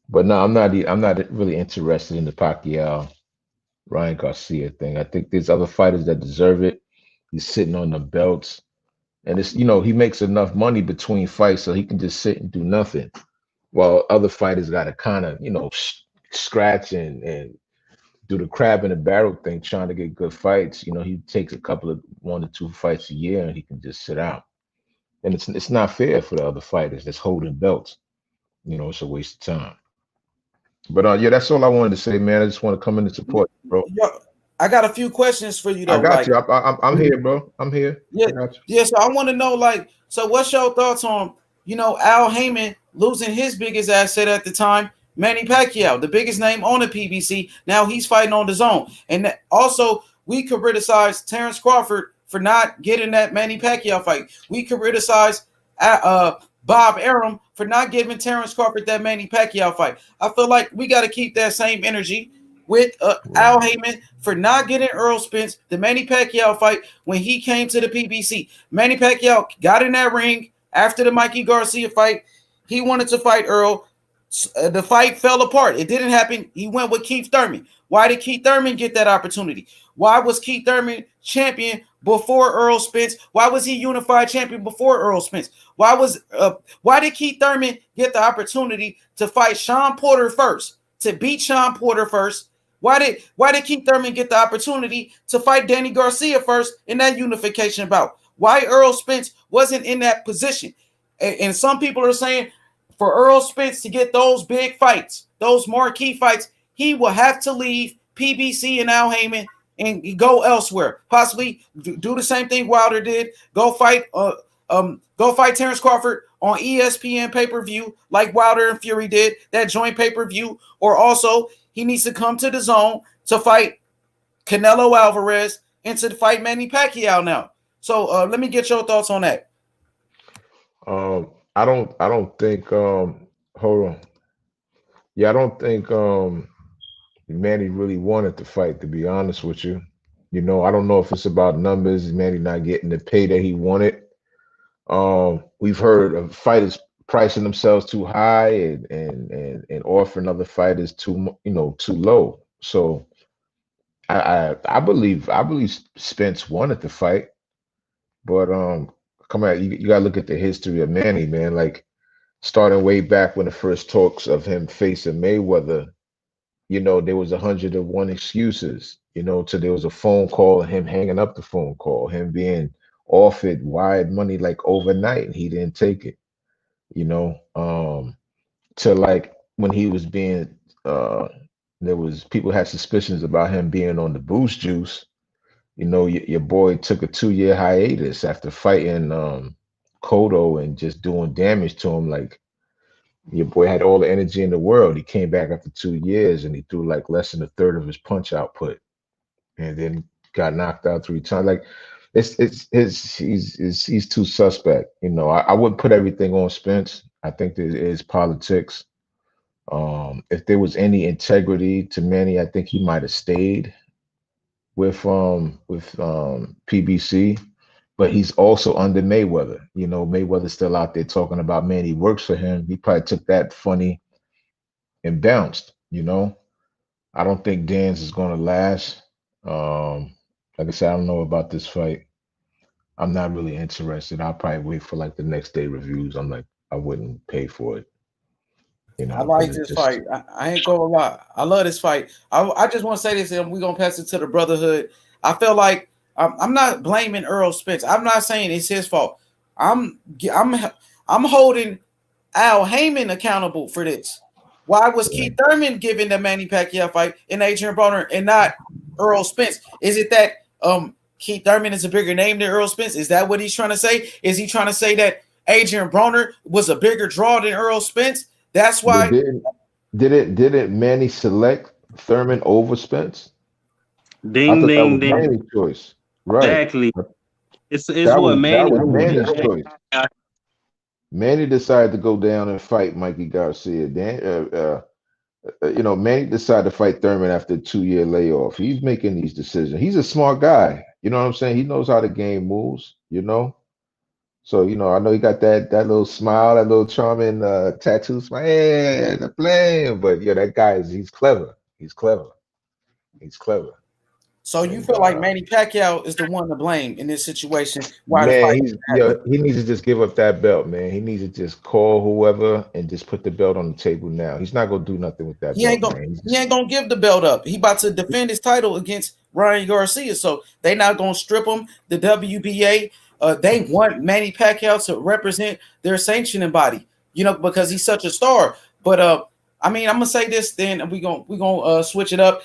But no, I'm not really interested in the Pacquiao Ryan Garcia thing. I think there's other fighters that deserve it. He's sitting on the belts, and he makes enough money between fights, so he can just sit and do nothing, while other fighters got to kind of scratch and do the crab in the barrel thing, trying to get good fights. He takes a couple of 1 to 2 fights a year, and he can just sit out, and it's not fair for the other fighters that's holding belts. It's a waste of time. But yeah, that's all I wanted to say, man. I just want to come in and support you, bro. Yo, I got a few questions for you I though. got Like, you. I'm here, bro. I'm here. yeah, I got you. yeah. So I want to know, like, so what's your thoughts on, Al Heyman losing his biggest asset at the time, Manny Pacquiao, the biggest name on the PBC. Now he's fighting on the zone, and also we could criticize Terrence Crawford for not getting that Manny Pacquiao fight. We could criticize Bob Arum for not giving Terrence Crawford that Manny Pacquiao fight. I feel like we got to keep that same energy with Al Right. Heyman for not getting Earl Spence the Manny Pacquiao fight when he came to the PBC. Manny Pacquiao got in that ring after the Mikey Garcia fight. He wanted to fight Earl. The fight fell apart. It didn't happen. He went with Keith Thurman. Why did Keith Thurman get that opportunity? Why was Keith Thurman champion before Earl Spence? Why was he unified champion before Earl Spence? Why did Keith Thurman get the opportunity to fight Sean Porter first, to beat Sean Porter first? Why did Keith Thurman get the opportunity to fight Danny Garcia first in that unification bout? Why Earl Spence wasn't in that position? And some people are saying for Earl Spence to get those big fights, those marquee fights, he will have to leave PBC and Al Heyman and go elsewhere. Possibly do the same thing Wilder did. Go fight Terrence Crawford on ESPN pay-per-view like Wilder and Fury did, that joint pay-per-view. Or also he needs to come to the zone to fight Canelo Alvarez and to fight Manny Pacquiao now. So let me get your thoughts on that. I don't think hold on. Yeah, I don't think Manny really wanted to fight, to be honest with you. I don't know if it's about numbers, Manny not getting the pay that he wanted. We've heard of fighters pricing themselves too high and offering other fighters too low. So I believe Spence wanted to fight, but come on, you gotta look at the history of Manny, man. Like starting way back when the first talks of him facing Mayweather, there was 101 excuses, till there was a phone call and him hanging up the phone call, him being offered wide money like overnight and he didn't take it, you know, to like when he was being there was people had suspicions about him being on the boost juice. Your boy took a 2-year hiatus after fighting Cotto and just doing damage to him. Like your boy had all the energy in the world. He came back after 2 years and he threw like less than a third of his punch output, and then got knocked out 3 times. Like he's too suspect. I wouldn't put everything on Spence. I think there is politics. If there was any integrity to Manny, I think he might have stayed with PBC, but he's also under Mayweather. Mayweather's still out there talking about Manny works for him. He probably took that funny and bounced. I don't think Dan's is gonna last. Like I said, I don't know about this fight. I'm not really interested. I'll probably wait for like the next day reviews. I wouldn't pay for it. I Because like it this just fight. I ain't gonna lie. I love this fight. I just want to say this, and we're gonna pass it to the brotherhood. I feel like I'm not blaming Earl Spence. I'm not saying it's his fault. I'm I'm I'm holding Al Heyman accountable for this. Why was Keith Thurman giving the Manny Pacquiao fight and Adrian Broner and not Earl Spence? Is it that Keith Thurman is a bigger name than Earl Spence? Is that what he's trying to say? Is he trying to say that Adrian Broner was a bigger draw than Earl Spence? That's but why. didn't Manny select Thurman over Spence? I Ding thought that was ding ding. Manny's choice. Right. Exactly. It's That what was Manny Manny's did. choice. Manny decided to go down and fight Mikey Garcia. Manny decided to fight Thurman after a 2 year layoff. He's making these decisions. He's a smart guy. You know what I'm saying? He knows how the game moves. So I know he got that little smile, that little charming tattoo smile. Hey, the flame. But yeah, that guy he's clever. He's clever. He's clever. So you And feel like Manny Pacquiao is the one to blame in this situation? Why the man, fight happened? he needs to just give up that belt, man. He needs to just call whoever and just put the belt on the table now. He's not gonna do nothing with that He ain't belt, gonna man. he ain't gonna give the belt up. He about to defend his title against Ryan Garcia. So they not gonna strip him. The WBA, they want Manny Pacquiao to represent their sanctioning body, because he's such a star. But I'm gonna say this, then we gonna switch it up.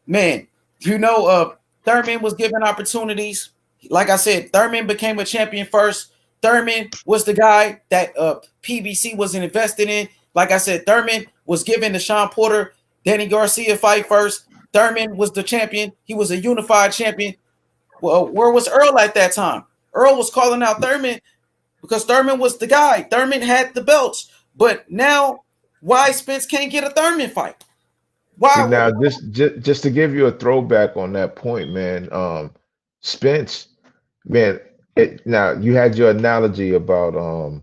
Man, Thurman was given opportunities. Like I said, Thurman became a champion first. Thurman was the guy that PBC was invested in. Like I said, Thurman was given the Sean Porter, Danny Garcia fight first. Thurman was the champion. He was a unified champion. Well, where was Earl at that time? Earl was calling out Thurman because Thurman was the guy. Thurman had the belts. But now, why Spence can't get a Thurman fight? See Why? now, just to give you a throwback on that point, man. Spence, man. Now you had your analogy about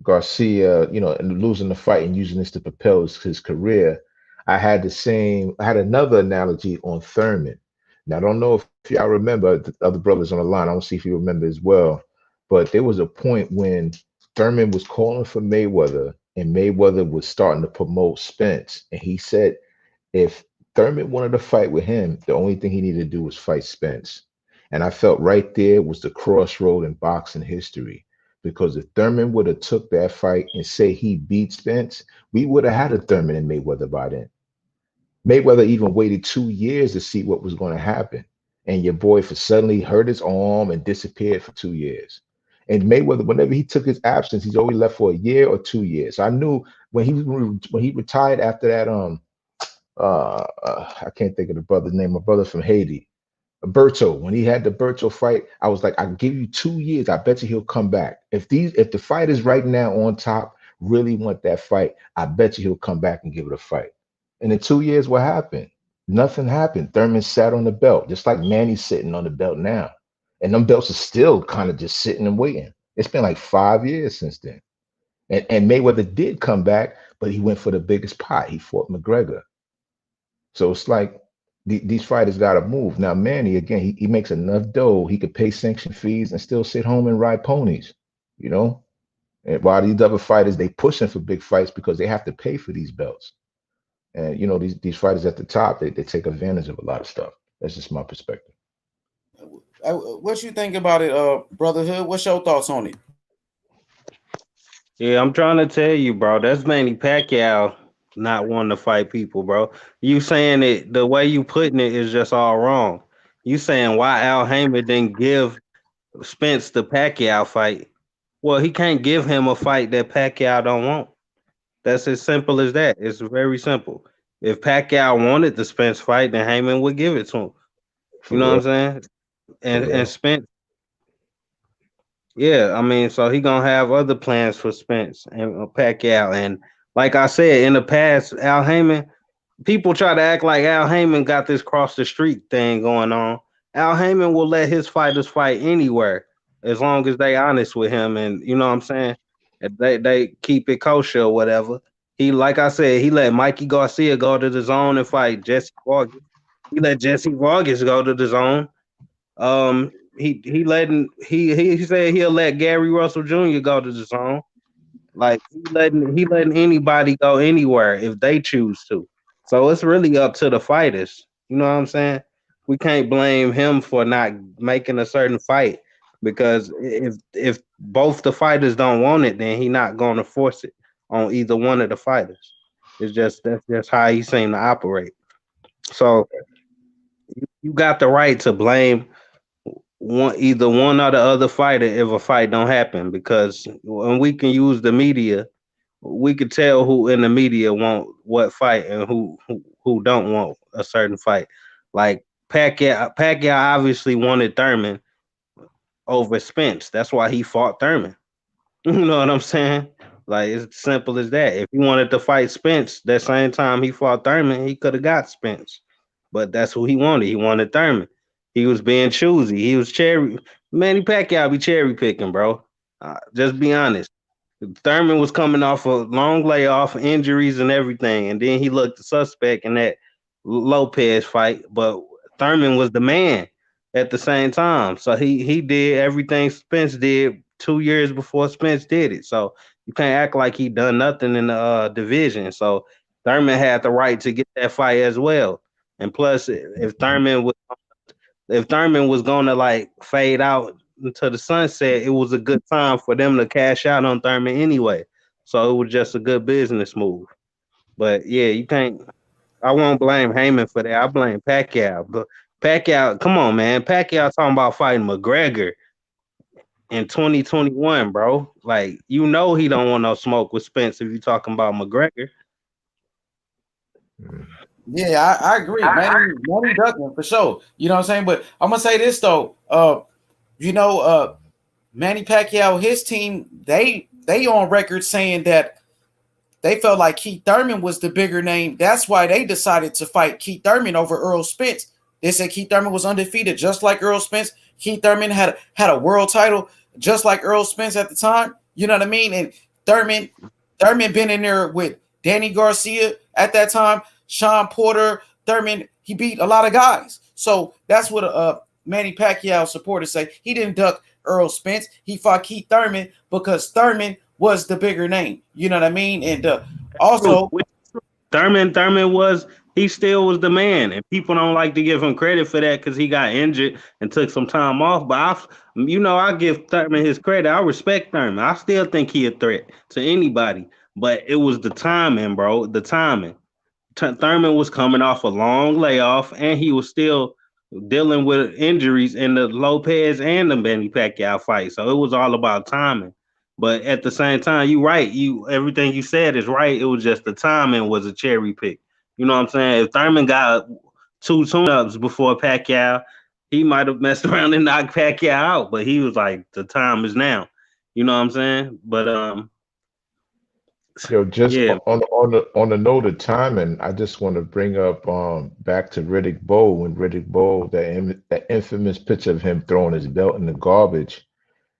Garcia, and losing the fight and using this to propel his career. I had the same. I had another analogy on Thurman. Now I don't know if y'all remember the other brothers on the line. I don't see if you remember as well, but there was a point when Thurman was calling for Mayweather, and Mayweather was starting to promote Spence, and he said if Thurman wanted to fight with him, the only thing he needed to do was fight Spence. And I felt right there was the crossroad in boxing history. Because if Thurman would have took that fight and say he beat Spence, we would have had a Thurman and Mayweather by then. Mayweather even waited 2 years to see what was going to happen. And your boy for suddenly hurt his arm and disappeared for 2 years. And Mayweather, whenever he took his absence, he's always left for a year or 2 years. I knew when he retired after that I can't think of the brother's name, my brother from Haiti, Berto. When he had the Berto fight, I was like, I give you 2 years. I bet you he'll come back. If the fighters right now on top really want that fight, I bet you he'll come back and give it a fight. And in 2 years, what happened? Nothing happened. Thurman sat on the belt, just like Manny's sitting on the belt now. And them belts are still kind of just sitting and waiting. It's been like 5 years since then. And Mayweather did come back, but he went for the biggest pot. He fought McGregor. So it's like these fighters got to move. Now, Manny, again, he makes enough dough. He could pay sanction fees and still sit home and ride ponies, you know? And while these other fighters, they pushing for big fights because they have to pay for these belts. And, these fighters at the top, they take advantage of a lot of stuff. That's just my perspective. What you think about it, brotherhood? What's your thoughts on it? Yeah, I'm trying to tell you, bro. That's Manny Pacquiao not wanting to fight people, bro. You saying it the way you putting it is just all wrong. You saying why Al Haymon didn't give Spence the Pacquiao fight? Well, he can't give him a fight that Pacquiao don't want. That's as simple as that. It's very simple. If Pacquiao wanted the Spence fight, then Heyman would give it to him. You For know what I'm real. saying? For And real. Spence, yeah, I mean, so he gonna have other plans for Spence and Pacquiao. And like I said in the past, Al Heyman, people try to act like Al Heyman got this cross the street thing going on. Al Heyman will let his fighters fight anywhere as long as they honest with him, and you know what I'm saying. If they keep it kosher or whatever. He, like I said, he let Mikey Garcia go to the zone and fight Jesse Vargas. He let Jesse Vargas go to the zone. He said he'll let Gary Russell Jr. go to the zone. Like he letting anybody go anywhere if they choose to. So it's really up to the fighters. You know what I'm saying? We can't blame him for not making a certain fight because if both the fighters don't want it, then he not going to force it on either one of the fighters. It's just that's just how he seemed to operate. So you got the right to blame either one or the other fighter if a fight don't happen because when we can use the media, we could tell who in the media want what fight and who don't want a certain fight. Like Pacquiao obviously wanted Thurman over Spence. That's why he fought Thurman. You know what I'm saying? Like it's simple as that. If he wanted to fight Spence, that same time he fought Thurman, he could have got Spence. But that's who he wanted. He wanted Thurman. He was being choosy. He was cherry. Manny Pacquiao be cherry picking, bro. Just be honest. Thurman was coming off a long layoff, injuries and everything, and then he looked suspect in that Lopez fight. But Thurman was the man at the same time, so he did everything Spence did 2 years before Spence did it. So you can't act like he done nothing in the division. So Thurman had the right to get that fight as well. And plus, if Thurman was gonna like fade out into the sunset, it was a good time for them to cash out on Thurman anyway. So it was just a good business move. But yeah, you can't. I won't blame Heyman for that. I blame Pacquiao. But Pacquiao, come on, man. Pacquiao talking about fighting McGregor in 2021, bro. Like you know he don't want no smoke with Spence if you talking about McGregor. Yeah, I agree. Manny Duckman for sure. You know what I'm saying? But I'm gonna say this though. You know, Manny Pacquiao, his team, they on record saying that they felt like Keith Thurman was the bigger name. That's why they decided to fight Keith Thurman over Earl Spence. They said Keith Thurman was undefeated, just like Earl Spence. Keith Thurman had a world title, just like Earl Spence at the time. You know what I mean? And Thurman been in there with Danny Garcia at that time, Sean Porter. Thurman, he beat a lot of guys. So that's what Manny Pacquiao supporters say. He didn't duck Earl Spence. He fought Keith Thurman because Thurman was the bigger name. You know what I mean? And also, Thurman was he still was the man, and people don't like to give him credit for that because he got injured and took some time off. But I give Thurman his credit. I respect Thurman. I still think he a threat to anybody. But it was the timing, bro. The timing. Thurman was coming off a long layoff, and he was still dealing with injuries in the Lopez and the Manny Pacquiao fight. So it was all about timing. But at the same time, you right. Everything you said is right. It was just the timing was a cherry pick. You know what I'm saying? If Thurman got 2 tune-ups before Pacquiao, he might have messed around and knocked Pacquiao out. But he was like, the time is now. You know what I'm saying? But Yo, just yeah. on the note of timing, I just want to bring up back to Riddick Bowe when Riddick Bowe that infamous picture of him throwing his belt in the garbage.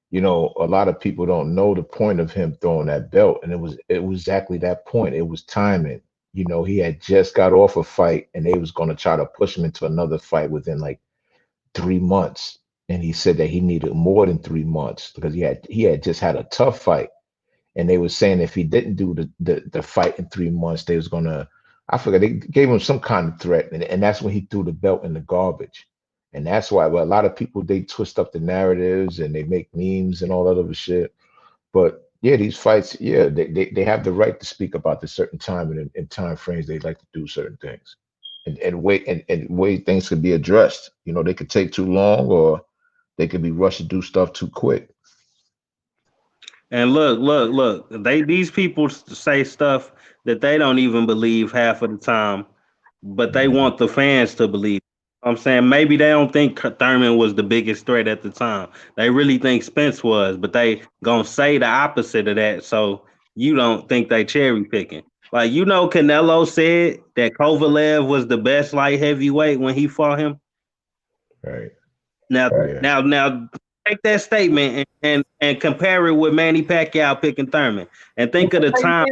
You know, a lot of people don't know the point of him throwing that belt, and it was exactly that point. It was timing. You know, he had just got off a fight, and they was going to try to push him into another fight within like 3 months, and he said that he needed more than 3 months because he had just had a tough fight, and they were saying if he didn't do the fight in 3 months, they was gonna, I forget, they gave him some kind of threat, and that's when he threw the belt in the garbage. And that's why, but a lot of people, they twist up the narratives and they make memes and all that other shit. But yeah, these fights, yeah, they have the right to speak about the certain time and time frames they like to do certain things. And way things could be addressed. You know, they could take too long, or they could be rushed to do stuff too quick. And look. These people say stuff that they don't even believe half of the time, but they Mhm. want the fans to believe. I'm saying maybe they don't think Thurman was the biggest threat at the time. They really think Spence was, but they gonna say the opposite of that. So you don't think they cherry picking. Like Canelo said that Kovalev was the best light heavyweight when he fought him. Right. Now, Yeah. now, take that statement and compare it with Manny Pacquiao picking Thurman, and think of the time.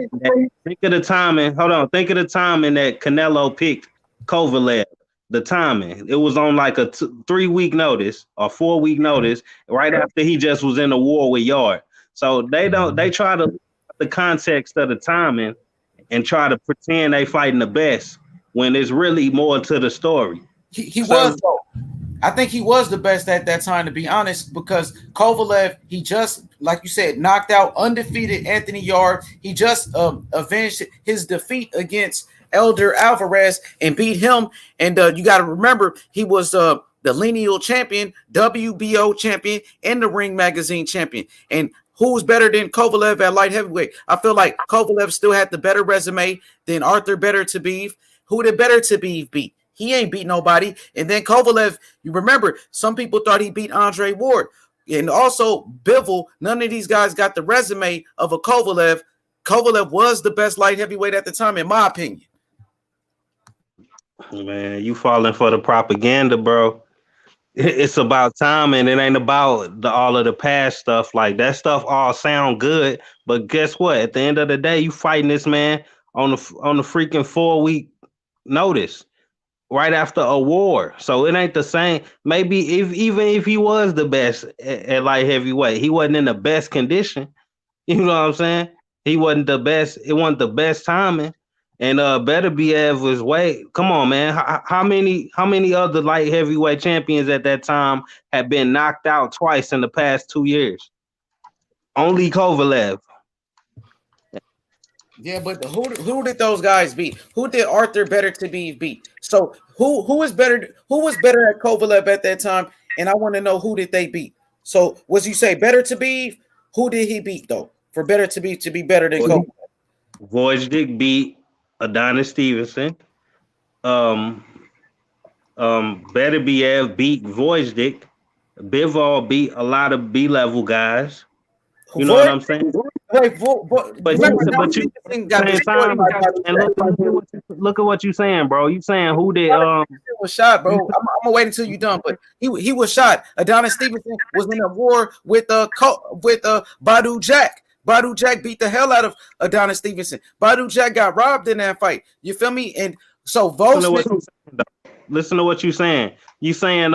Think of the timing. Hold on. Think of the timing that Canelo picked Kovalev. The timing. It was on like a 3-week notice or 4-week notice, right after he just was in a war with Yard. So they don't. They try to the context of the timing and try to pretend they fighting the best when it's really more to the story. He was So though. I think he was the best at that time, to be honest, because Kovalev, he just, like you said, knocked out undefeated Anthony Yarde. He just avenged his defeat against Elder Alvarez and beat him. And you got to remember, he was the lineal champion, WBO champion, and the Ring Magazine champion. And who was better than Kovalev at light heavyweight? I feel like Kovalev still had the better resume than Arthur Better-Tobiev. Who did Better-Tobiev beat? He ain't beat nobody. And then Kovalev, you remember, some people thought he beat Andre Ward. And also Bivol, none of these guys got the resume of a Kovalev. Kovalev was the best light heavyweight at the time, in my opinion. man, you falling for the propaganda, bro. It's about time, and it ain't about all of the past stuff. Like that stuff all sound good, but guess what? At the end of the day, you fighting this man on the freaking 4 week notice right after a war. So it ain't the same. Maybe even if he was the best at light heavyweight, he wasn't in the best condition. You know what I'm saying? He wasn't the best. It wasn't the best timing. And Better Biev was way. Come on, man. How many other light heavyweight champions at that time had been knocked out twice in the past 2 years? Only Kovalev. Yeah, but who did those guys beat? Who did Arthur Better-Tobiev beat? So who was better? Who was better at Kovalev at that time? And I want to know, who did they beat? So was you say Better-Tobiev? Who did he beat though? For Better-Tobiev to be better than Kovalev? Wojcik beat Adonis Stevenson. Um, Better Biev beat Wojcik. Bivol beat a lot of B-level guys. You know what I'm saying? Wait, But you got same time, and look at what you saying, bro. You saying who did was shot, bro. I'm gonna wait until you done, but he was shot. Adonis Stevenson was in a war with Badu Jack. Badu Jack beat the hell out of Adonis Stevenson. Badu Jack got robbed in that fight. You feel me? And so listen to what you saying. You saying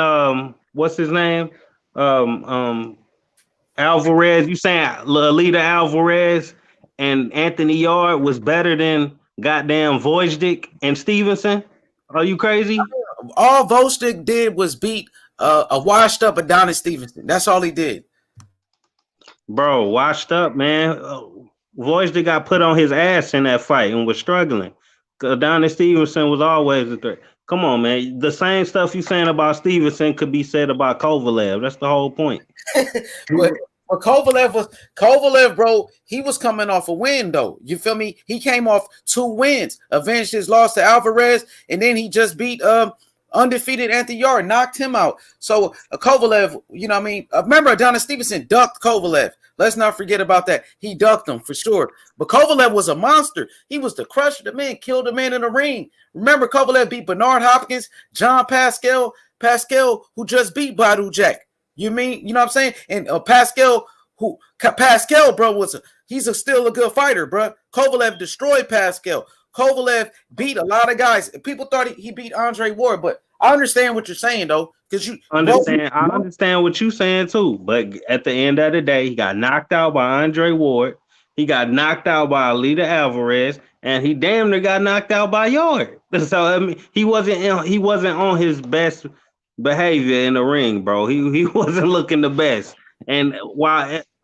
what's his name? Alvarez, you saying Alida Alvarez and Anthony Yarde was better than goddamn Wojcik and Stevenson? Are you crazy? All Wojcik did was beat a washed up Adonis Stevenson. That's all he did. Bro, washed up, man. Wojcik got put on his ass in that fight and was struggling. Adonis Stevenson was always a threat. Come on, man. The same stuff you saying about Stevenson could be said about Kovalev. That's the whole point. But Kovalev, bro, he was coming off a win, though. You feel me? He came off 2 wins, avenged his loss to Alvarez, and then he just beat undefeated Anthony Yarde, knocked him out. So Kovalev, you know what I mean? Remember, Adonis Stevenson ducked Kovalev. Let's not forget about that. He ducked him for sure. But Kovalev was a monster. He was the crusher, the man, killed the man in the ring. Remember, Kovalev beat Bernard Hopkins, John Pascal, who just beat Badu Jack. You know what I'm saying? And Pascal, bro, he's still a good fighter, bro. Kovalev destroyed Pascal. Kovalev beat a lot of guys. People thought he beat Andre Ward, but I understand what you're saying though, because I understand what you're saying too. But at the end of the day, he got knocked out by Andre Ward. He got knocked out by Alida Alvarez, and he damn near got knocked out by Yarde. So I mean, he wasn't on his best behavior in the ring, bro. He wasn't looking the best, and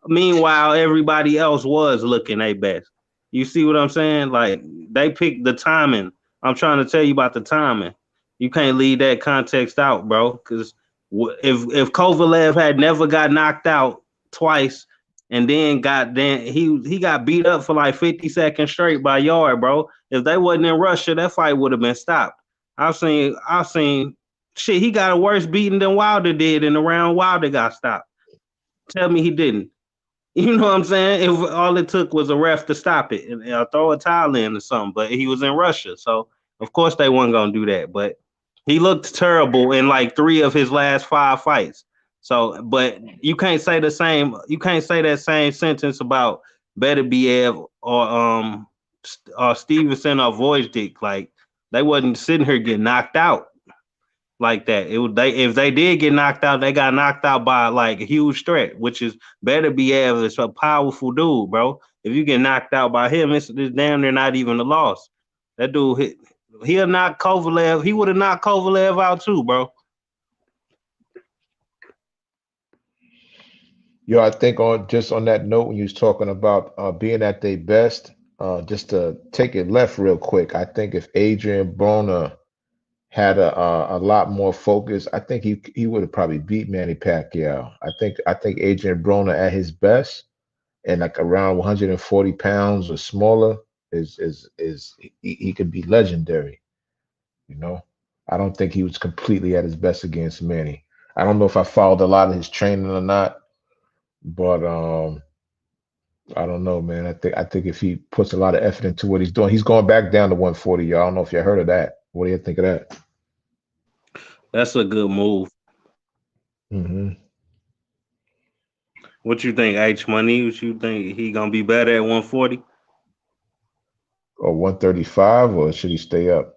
meanwhile everybody else was looking their best. You see what I'm saying? Like they picked the timing. I'm trying to tell you about the timing. You can't leave that context out, bro. Because if Kovalev had never got knocked out twice, and then he got beat up for like 50 seconds straight by Yarde, bro. If they wasn't in Russia, that fight would have been stopped. I've seen. Shit, he got a worse beating than Wilder did in the round Wilder got stopped. Tell me he didn't. You know what I'm saying? If all it took was a ref to stop it and throw a towel in or something, but he was in Russia. So, of course, they weren't going to do that. But he looked terrible in like 3 of his last 5 fights. So, but you can't say the same. You can't say that same sentence about Better Biev or Stevenson or Wojcik. Like, they wasn't sitting here getting knocked out like that. If they did get knocked out, they got knocked out by like a huge threat, which is Better Biev is a powerful dude, bro. If you get knocked out by him, it's damn near not even a loss. That dude he'll knock Kovalev. He would have knocked Kovalev out too, bro. Yo, I think on just on that note, when you was talking about being at their best, just to take it left real quick, I think if Adrian Broner had a lot more focus, I think he would have probably beat Manny Pacquiao. I think Adrian Broner at his best and like around 140 pounds or smaller is he could be legendary. You know, I don't think he was completely at his best against Manny. I don't know if I followed a lot of his training or not, but I don't know, man. I think if he puts a lot of effort into what he's doing, he's going back down to 140. Y'all, I don't know if you heard of that. What do you think of that? That's a good move. Hmm. What you think, H Money? What you think he gonna be better at 140? Or 135, or should he stay up?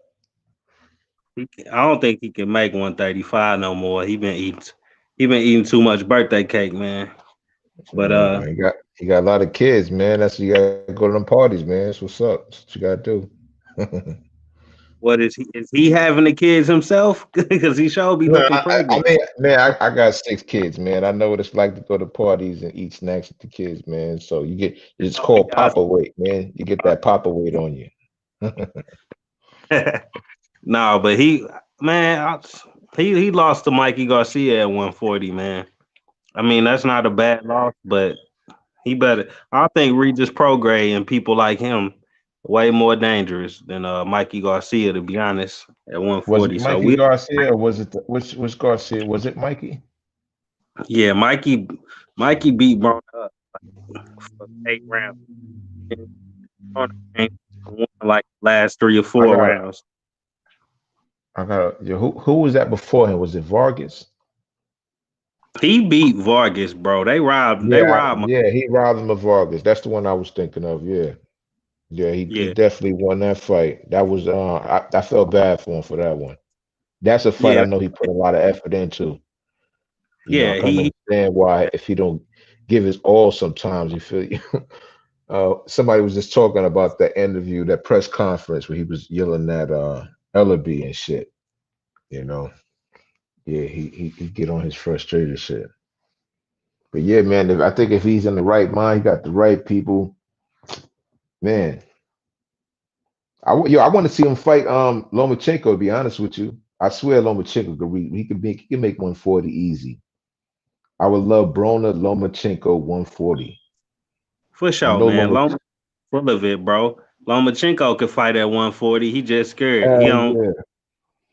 I don't think he can make 135 no more. He been eating too much birthday cake, man. But He got a lot of kids, man. That's you gotta go to them parties, man. That's what's up. That's what you gotta do. what is he? Is he having the kids himself? Because he sure be No, looking I pregnant. mean, man, I got 6 kids, man. I know what it's like to go to parties and eat snacks with the kids, man. So it's Oh, he called got Papa weight, man. You get that Papa weight on you. no, but he lost to Mikey Garcia at 140, man. I mean, that's not a bad loss, but he better. I think Regis Prograis and people like him way more dangerous than Mikey Garcia, to be honest, at Was it 140. So Mikey Garcia or was it which Garcia? Was it Mikey? yeah, Mikey beat Brown up for 8 rounds. And Broner won like last 3 or 4 I got rounds. yeah, who was that before him? Was it Vargas? He beat Vargas, bro. They Yeah, robbed. yeah, he robbed him of Vargas. That's the one I was thinking of. Yeah. Yeah, he Yeah, definitely won that fight. That was I felt bad for him for that one. That's a fight I yeah, know he put a lot of effort into. I yeah. can understand why if he don't give his all sometimes you feel somebody was just talking about that interview, that press conference where he was yelling at Ellaby and shit, you know. Yeah, he get on his frustrated shit. But yeah, man, I think if he's in the right mind, he got the right people, man. I want to see him fight Lomachenko. To be honest with you, I swear Lomachenko he can make 140 easy. I would love Broner Lomachenko 140. For I sure, know man. Lomachenko. Full of it, bro. Lomachenko could fight at 140. He just scared. He Hell don't yeah,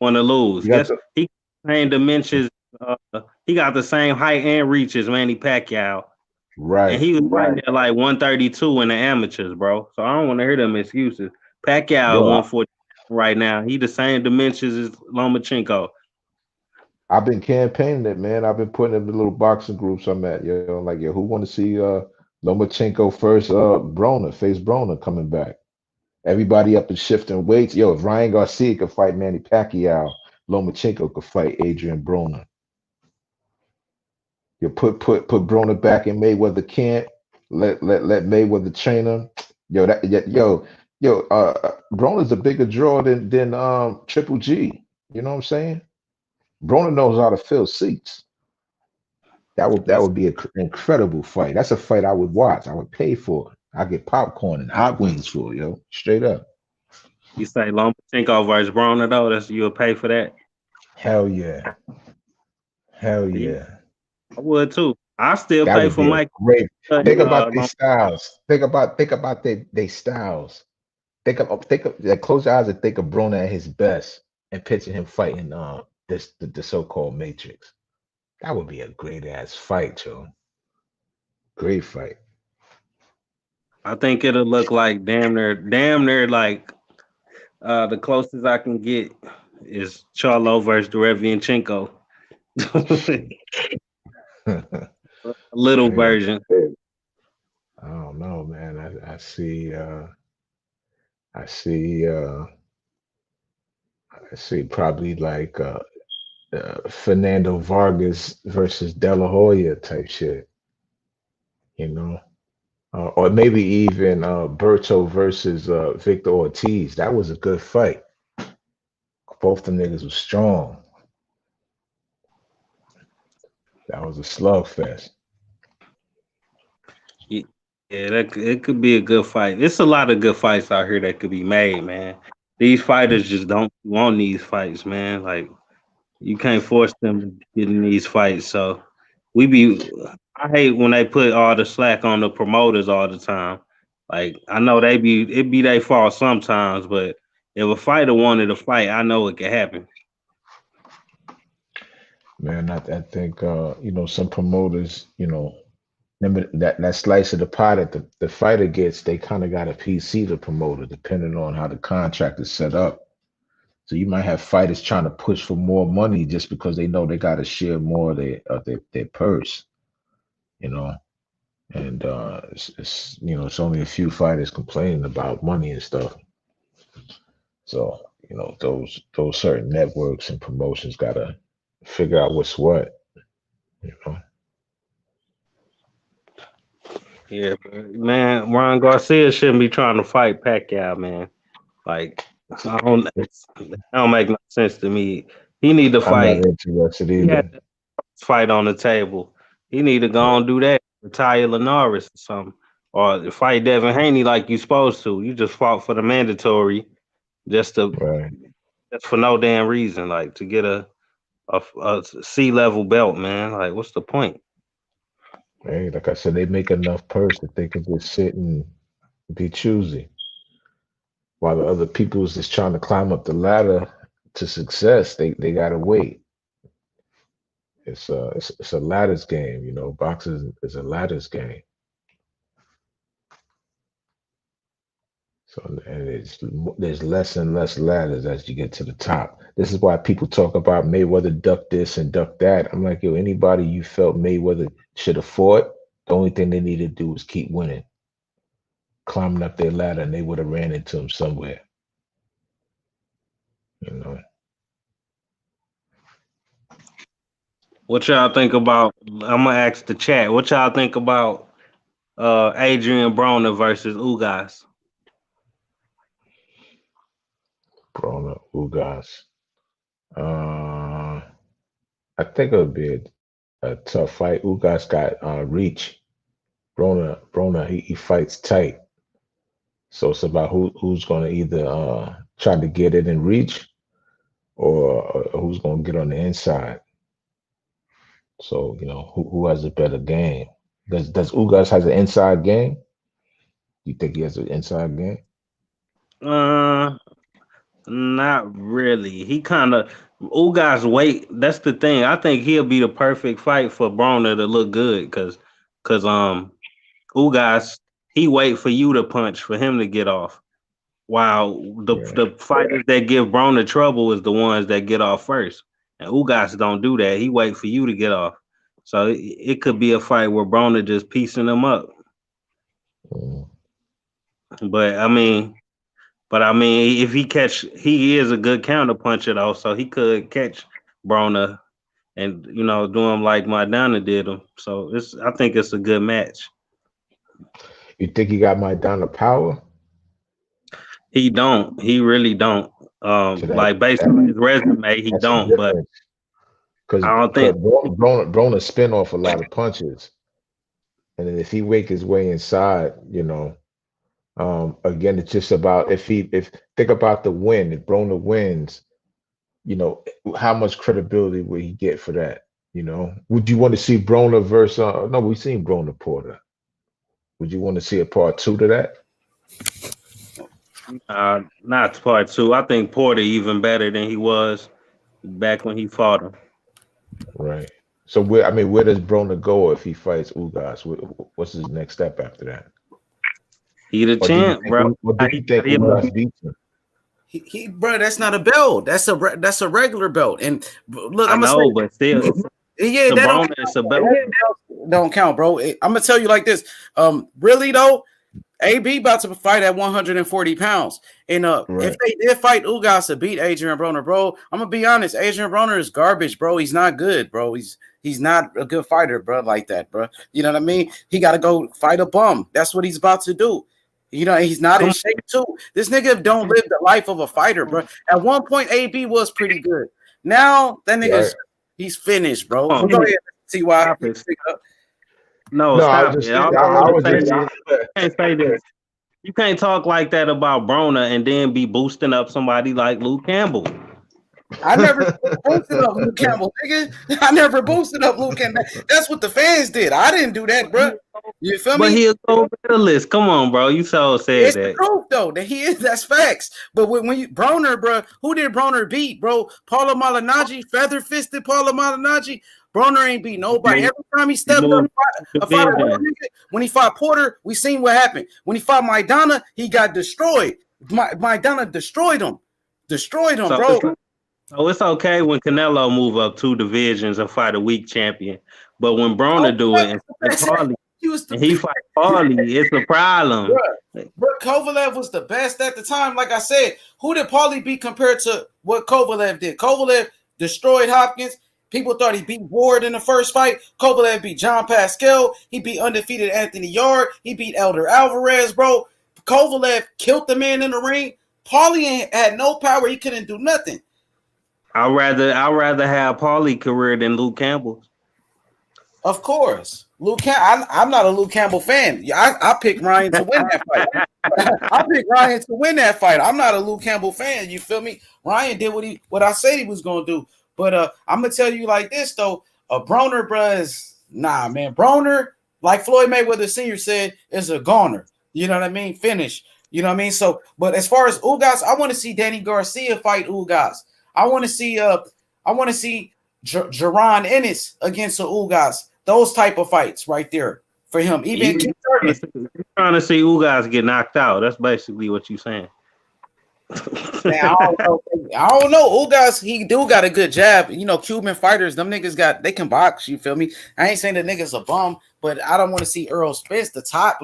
want to lose. you got Guess the he same dimensions. He got the same height and reach as Manny Pacquiao, and right. he was fighting at like 132 in the amateurs, bro. So I don't want to hear them excuses. Pacquiao at Yo, 140 right now. He the same dimensions as Lomachenko. I've been campaigning it, man. I've been putting in the little boxing groups I'm at. Like who want to see Lomachenko first? Broner face Broner coming back. Everybody up and shifting weights. Yo, if Ryan Garcia could fight Manny Pacquiao, Lomachenko could fight Adrian Broner. You put Broner back in Mayweather camp. Let Mayweather train him. Yo, Broner's a bigger draw than Triple G. You know what I'm saying? Broner knows how to fill seats. That would be an incredible fight. That's a fight I would watch. I would pay for it. I get popcorn and hot wings for it, yo. Straight up. You say Lomachenko versus Broner though? That's you'll pay for that. Hell yeah. Hell Yeah, yeah. I would too. I still That pay would for be a Mike. great. Think about these Lom- styles. Think about they styles. Close your eyes and think of Bruno at his best and picture him fighting the so-called Matrix. That would be a great ass fight, Joe. Great fight. I think it'll look like damn near like the closest I can get is Charlo versus Derevianchenko. A little Yeah. version. I don't know, man. I see probably like Fernando Vargas versus De La Hoya type shit, you know. or maybe even Berto versus Victor Ortiz. That was a good fight. Both the niggas were strong. That was a slugfest. Yeah, it could be a good fight. It's a lot of good fights out here that could be made, man. These fighters just don't want these fights, man. Like you can't force them to get in these fights. So we be I hate when they put all the slack on the promoters all the time. Like I know it be their fault sometimes, but if a fighter wanted to fight, I know it can happen. Man, I think some promoters, remember that slice of the pie that the fighter gets, they kind of got a PC the promoter, depending on how the contract is set up. So you might have fighters trying to push for more money just because they know they got to share more of their purse, you know. And it's only a few fighters complaining about money and stuff. So those certain networks and promotions gotta figure out what's what, you know. Yeah, but, man. Ron Garcia shouldn't be trying to fight Pacquiao, man. Like it don't make no sense to me. He need to I'm not fight. interested He had either. the fight on the table. He need to go and do that. Retire Linares or something, or fight Devin Haney like you supposed to. You just fought for the mandatory just to Right. just for no damn reason, like to get a C level belt, man. Like, what's the point? Hey, like I said, they make enough purse that they can just sit and be choosy. While the other people's just trying to climb up the ladder to success, they gotta wait. It's a ladders game, Boxing is a ladders game. So and there's less and less ladders as you get to the top. This is why people talk about Mayweather duck this and duck that. I'm like, yo, anybody you felt Mayweather should have fought, the only thing they need to do is keep winning, climbing up their ladder, and they would have ran into him somewhere. You know, What y'all think about? I'm gonna ask the chat. What y'all think about Adrian Broner versus Ugas? Corona, Ugas. Uh, I think it'll be a tough fight. Ugas got reach. Brona, he fights tight. So it's about who's going to either try to get it in reach or who's going to get on the inside. So who has a better game? Does Ugas has an inside game? You think he has an inside game? Uh, Not really. He kind of Ugas weight. That's the thing. I think he'll be the perfect fight for Broner to look good because Ugas he wait for you to punch for him to get off. While Yeah. the fighters that give Broner trouble is the ones that get off first, and Ugas don't do that. He wait for you to get off. So it could be a fight where Broner just piecing them up. Mm. But I mean, if he is a good counter puncher though, so he could catch Broner and do him like Maidana did him. So I think it's a good match. You think he got Maidana power? He don't. He really don't. So Like based on his resume, he that's the don't. But difference. Because I don't think. Broner spin off a lot of punches, and then if he wake his way inside, again, it's just about if think about the win. If Broner wins, how much credibility will he get for that? Would you want to see Broner versus? No, we've seen Broner Porter. Would you want to see a part two to that? Not part two. I think Porter even better than he was back when he fought him. Right. So where does Broner go if he fights Ugas? What's his next step after that? He the Or do you champ, think, bro. or do you think Ugas beats him? Bro, that's not a belt. That's a regular belt. And look, I I'm gonna know, say, but still, yeah, to that Broner, it's a belt. don't count, bro. I'm gonna tell you like this. Really though, AB about to fight at 140 pounds. And if they did fight Ugas to beat Adrian Broner, bro, I'm gonna be honest. Adrian Broner is garbage, bro. He's not good, bro. He's not a good fighter, bro, like that, bro. You know what I mean? He got to go fight a bum. That's what he's about to do. You know, he's not in shape too. This nigga don't live the life of a fighter, bro. At one point, AB was pretty good. Now that nigga's he's finished, bro. Go ahead, see why. No, stop it. You can't say this. You can't talk like that about Broner and then be boosting up somebody like Luke Campbell. I never boosted up Luke Campbell, nigga. I never boosted up Luke Campbell. That's what the fans did. I didn't do that, bro. You feel me? But he'll go medalist. Come on, bro. You so said it's that. The truth, though, that he is. That's facts. But when you Broner, bro, who did Broner beat, bro? Paulo Malignaggi, feather fisted Paulo Malignaggi. Broner ain't beat nobody. Every time he stepped up, when he fought Porter, we seen what happened. When he fought Maidana, he got destroyed. Maidana destroyed him, bro. So it's okay when Canelo move up 2 divisions and fight a weak champion, but when Broner do it and he fight Paulie, it's a problem. Bro, Kovalev was the best at the time. Like I said, who did Paulie beat compared to what Kovalev did? Kovalev destroyed Hopkins. People thought he beat Ward in the first fight. Kovalev beat John Pascal. He beat undefeated Anthony Yard. He beat Elder Alvarez, bro. Kovalev killed the man in the ring. Paulie had no power. He couldn't do nothing. I'd rather have Paulie career than Luke Campbell. Of course. I'm not a Luke Campbell fan. I picked Ryan to win that fight. I picked Ryan to win that fight. I'm not a Luke Campbell fan. You feel me? Ryan did what I said he was going to do. But I'm going to tell you like this, though. Broner, bruh, is nah, man. Broner, like Floyd Mayweather Sr. said, is a goner. You know what I mean? Finish. You know what I mean? So, but as far as Ugas, I want to see Danny Garcia fight Ugas. I want to see Jaron Ennis against Ugas. Those type of fights right there for him. Even you're trying to see Ugas get knocked out. That's basically what you're saying. Man, I don't know. Ugas, he do got a good jab. You know, Cuban fighters, them niggas they can box. You feel me? I ain't saying the niggas a bum, but I don't want to see Earl Spence, the top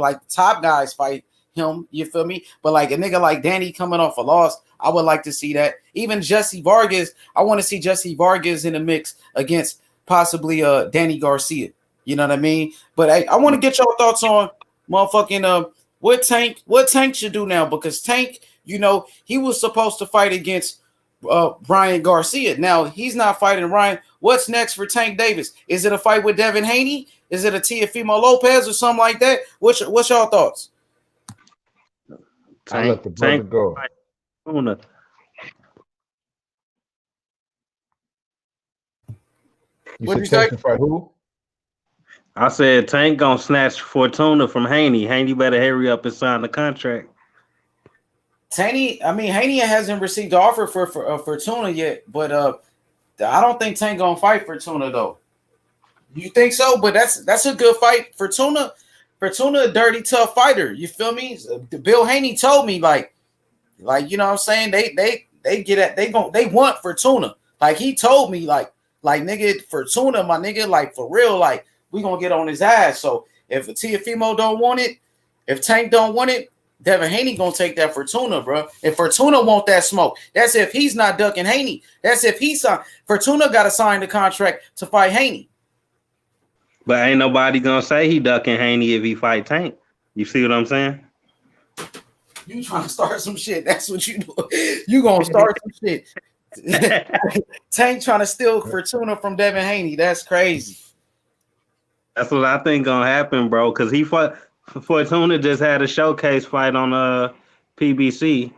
guys fight him. You feel me? But like a nigga like Danny coming off a loss, I would like to see that. Even Jesse Vargas, I want to see Jesse Vargas in the mix against possibly Danny Garcia. You know what I mean? But hey, I want to get your thoughts on motherfucking what Tank should do now, because Tank, you know, he was supposed to fight against Ryan Garcia. Now he's not fighting Ryan. What's next for Tank Davis? Is it a fight with Devin Haney? Is it a Teofimo Lopez or something like that? What's y'all thoughts? I let the brother go. You said Tank to fight who? I said Tank gonna snatch Fortuna from Haney. Haney better hurry up and sign the contract. Haney hasn't received the offer for Fortuna yet, but I don't think Tank gonna fight Fortuna though. You think so? But that's a good fight. Fortuna, a dirty tough fighter. You feel me? Bill Haney told me like you know what I'm saying, they want Fortuna. Like he told me like nigga, Fortuna, my nigga, like for real, like we gonna get on his ass. So if Teofimo don't want it, if Tank don't want it, Devin Haney gonna take that Fortuna, bro. If Fortuna want that smoke, that's if he's not ducking Haney. That's if he's Fortuna got to sign the contract to fight Haney. But ain't nobody gonna say he ducking Haney if he fight Tank. You see what I'm saying? You trying to start some shit? That's what you do. You gonna start some shit. Tank trying to steal Fortuna from Devin Haney. That's crazy. That's what I think gonna happen, bro. Because he fought. Fortuna just had a showcase fight on PBC,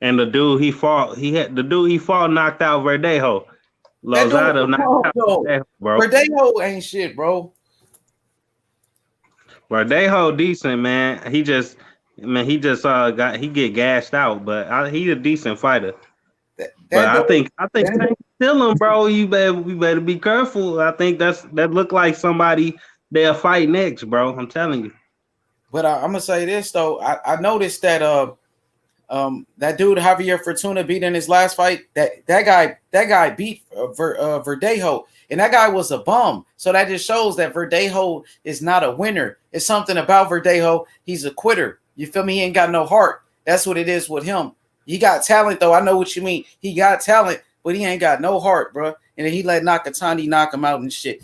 and the dude he fought knocked out Verdejo. Lozada knocked out Verdejo, bro. Verdejo ain't shit, bro. Verdejo decent, man. He get gashed out, but he a decent fighter. I think Tank still him, bro. We better be careful. I think that look like somebody they'll fight next, bro. I'm telling you. But I'm gonna say this though. I noticed that that dude Javier Fortuna beat in his last fight. That guy beat Verdejo. And that guy was a bum. So that just shows that Verdejo is not a winner. It's something about Verdejo. He's a quitter. You feel me? He ain't got no heart. That's what it is with him. He got talent, though. I know what you mean. He got talent, but he ain't got no heart, bro. And then he let Nakatani knock him out and shit.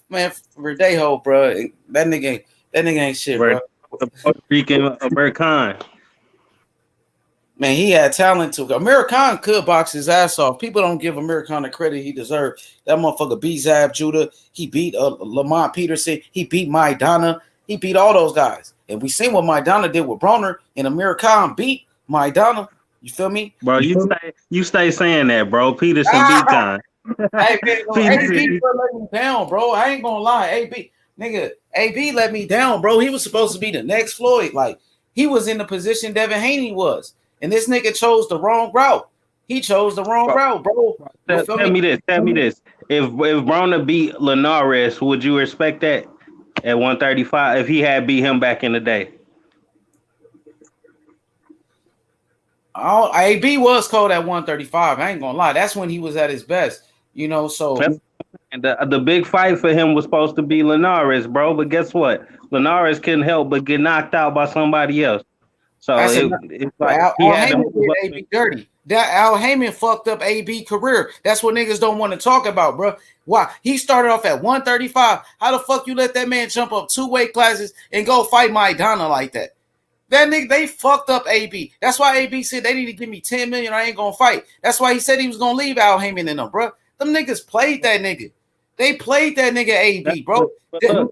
Man, Verdejo, bro, that nigga ain't shit, bro. The Puerto Rican American. Man, he had talent too. American could box his ass off. People don't give American the credit he deserved. That motherfucker beat Zab Judah. He beat Lamont Peterson. He beat Maidana. He beat all those guys. And we seen what Maidana did with Broner. And American beat Maidana. You feel me? Bro, you stay saying that, bro. Peterson beat Con. Hey, AB let me down, bro. I ain't gonna lie. AB let me down, bro. He was supposed to be the next Floyd. Like, he was in the position Devin Haney was. And this nigga chose the wrong route. He chose the wrong route, bro. Tell me this. If Broner beat Linares, would you respect that at 135 if he had beat him back in the day? Oh, AB was cold at 135. I ain't gonna lie. That's when he was at his best. You know, so and the big fight for him was supposed to be Linares, bro. But guess what? Linares couldn't help but get knocked out by somebody else. So it's like Al Heyman did AB dirty. That Al Heyman fucked up AB career. That's what niggas don't want to talk about, bro. Why? He started off at 135. How the fuck you let that man jump up 2 weight classes and go fight Maidana like that? That nigga, they fucked up AB. That's why AB said they need to give me 10 million. I ain't gonna fight. That's why he said he was gonna leave Al Heyman in them, bro. Them niggas played that nigga. They played that nigga AB, bro.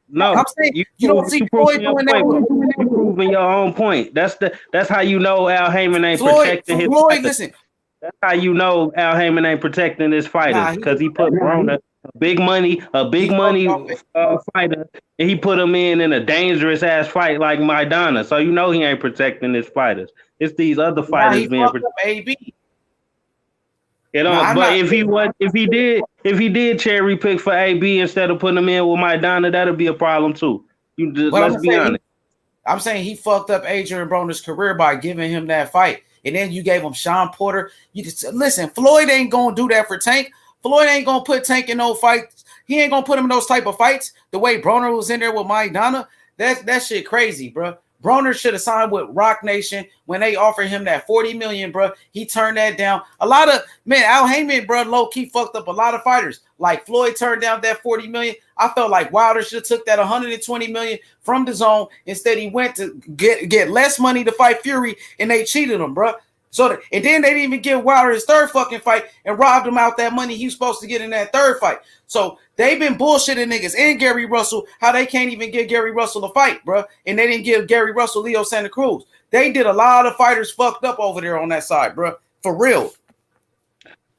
No, I'm saying you don't see Floyd doing that. You proving your own point. That's how you know Al Heyman ain't protecting his Floyd, listen. That's how you know Al Heyman ain't protecting his fighters because he put Broner a big money fighter, and he put him in a dangerous ass fight like Maidana. So you know he ain't protecting his fighters. It's these other fighters being protected. AB. You know, if he did cherry pick for AB instead of putting him in with Maidana, that'd be a problem too. Let's be honest. I'm saying he fucked up Adrian Broner's career by giving him that fight. And then you gave him Sean Porter. You just listen, Floyd ain't gonna do that for Tank. Floyd ain't gonna put Tank in no fights. He ain't gonna put him in those type of fights. The way Broner was in there with Maidana, that shit crazy, bro. Broner should have signed with Rock Nation when they offered him that 40 million, bro. He turned that down. A lot of Al Heyman, bro, low key fucked up a lot of fighters. Like Floyd turned down that 40 million. I felt like Wilder should have took that 120 million from the zone. Instead, he went to get less money to fight Fury, and they cheated him, bro. And then they didn't even give Wilder his third fucking fight and robbed him out that money he was supposed to get in that third fight. So they've been bullshitting niggas and Gary Russell how they can't even give Gary Russell a fight, bro. And they didn't give Gary Russell Leo Santa Cruz. They did a lot of fighters fucked up over there on that side, bro. For real.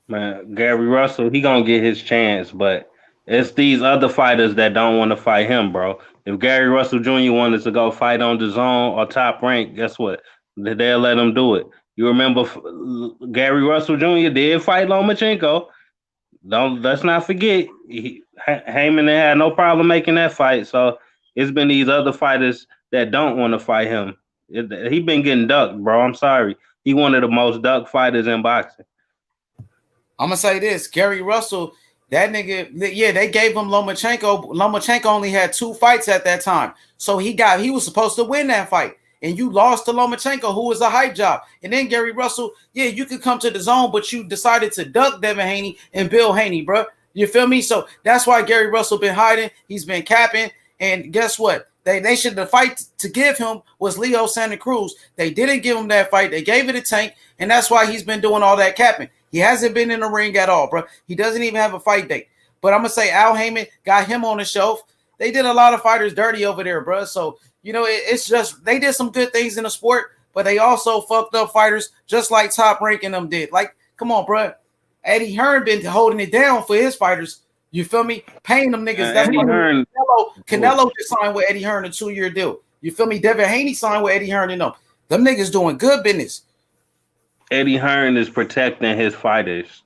Man, Gary Russell, he gonna get his chance, but it's these other fighters that don't want to fight him, bro. If Gary Russell Jr. wanted to go fight on the zone or Top Rank, guess what? They'll let him do it. You remember Gary Russell Jr. did fight Lomachenko. Let's not forget. Heyman had no problem making that fight. So it's been these other fighters that don't want to fight him. He been getting ducked, bro. I'm sorry. He one of the most ducked fighters in boxing. I'm gonna say this: Gary Russell, that nigga. Yeah, they gave him Lomachenko. Lomachenko only had 2 fights at that time, so he was supposed to win that fight. And you lost to Lomachenko, who was a hype job. And then Gary Russell, yeah, you could come to the zone, but you decided to duck Devin Haney and Bill Haney, bro. You feel me? So that's why Gary Russell been hiding. He's been capping. And guess what? They should the fight to give him was Leo Santa Cruz. They didn't give him that fight. They gave it to Tank, and that's why he's been doing all that capping. He hasn't been in the ring at all, bro. He doesn't even have a fight date. But I'm gonna say Al Heyman got him on the shelf. They did a lot of fighters dirty over there, bro. So you know, it's just they did some good things in the sport, but they also fucked up fighters just like Top Rank and them did. Like, come on, bro. Eddie Hearn been holding it down for his fighters. You feel me? Paying them niggas. That's why Canelo just signed with Eddie Hearn a 2-year deal. You feel me? Devin Haney signed with Eddie Hearn and them. Them niggas doing good business. Eddie Hearn is protecting his fighters.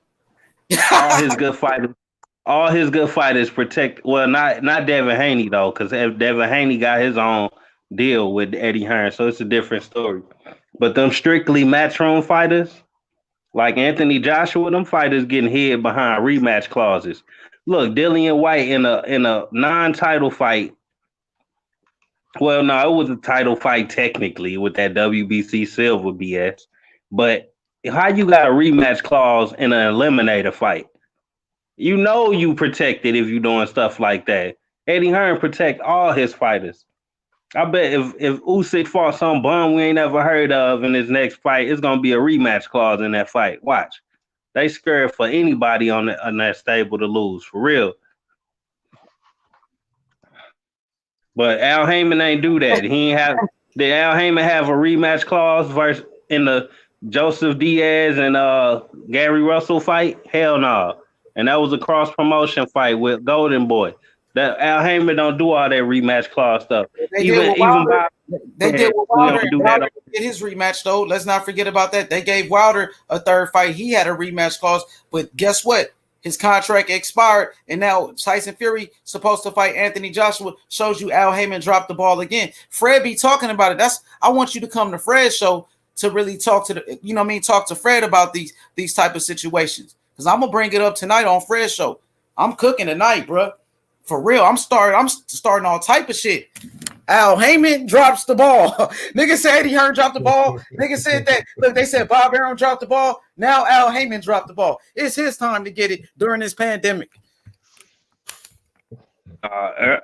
All his good fighters protect. Well, not Devin Haney though, because Devin Haney got his own deal with Eddie Hearn, so it's a different story. But them strictly matchroom fighters, like Anthony Joshua, them fighters getting hid behind rematch clauses. look, Dillian White in a non-title fight. Well, no, it was a title fight technically with that WBC Silver BS. But how you got a rematch clause in an eliminator fight? You know you protected if you doing stuff like that. Eddie Hearn protect all his fighters. I bet if Usyk fought some bum we ain't ever heard of in his next fight, it's gonna be a rematch clause in that fight. Watch, they scared for anybody on that stable to lose for real. But Al Heyman ain't do that. He ain't have. Did Al Heyman have a rematch clause versus in the Joseph Diaz and Gary Russell fight? Hell no. And that was a cross promotion fight with Golden Boy. That Al Heyman don't do all that rematch clause stuff. They Even Wilder. They did with Wilder. do Wilder did his rematch though. Let's not forget about that. They gave Wilder a third fight. He had a rematch clause, but guess what? His contract expired, and now Tyson Fury supposed to fight Anthony Joshua. Shows you Al Heyman dropped the ball again. Fred be talking about it. I want you to come to Fred's show to really talk to talk to Fred about these type of situations. Because I'm gonna bring it up tonight on Fred's show. I'm cooking tonight, bro. For real. I'm starting all type of shit. Al Heyman drops the ball. Nigga said Eddie Hearn dropped the ball. Nigga said that. Look, they said Bob Arum dropped the ball. Now Al Heyman dropped the ball. It's his time to get it during this pandemic.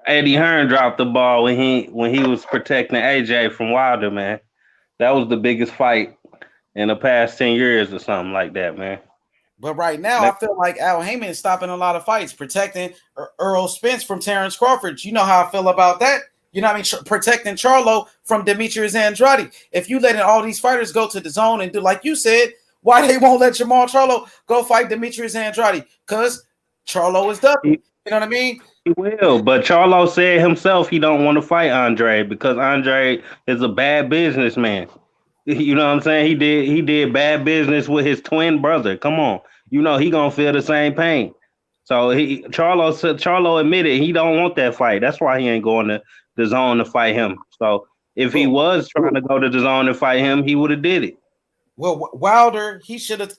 Eddie Hearn dropped the ball when he was protecting AJ from Wilder, man. That was the biggest fight in the past 10 years or something like that, man. But right now, I feel like Al Heyman is stopping a lot of fights, protecting Earl Spence from Terrence Crawford. You know how I feel about that. You know what I mean? Protecting Charlo from Demetrius Andrade. If you letting all these fighters go to the zone and do like you said, why they won't let Jamal Charlo go fight Demetrius Andrade? Because Charlo is ducking. You know what I mean? He will, but Charlo said himself he don't want to fight Andre because Andre is a bad businessman. You know what I'm saying? He did bad business with his twin brother. Come on. You know he gonna feel the same pain. So Charlo admitted he don't want that fight. That's why he ain't going to the zone to fight him. So if he was trying to go to the zone to fight him, he would have did it. Well, Wilder, he should have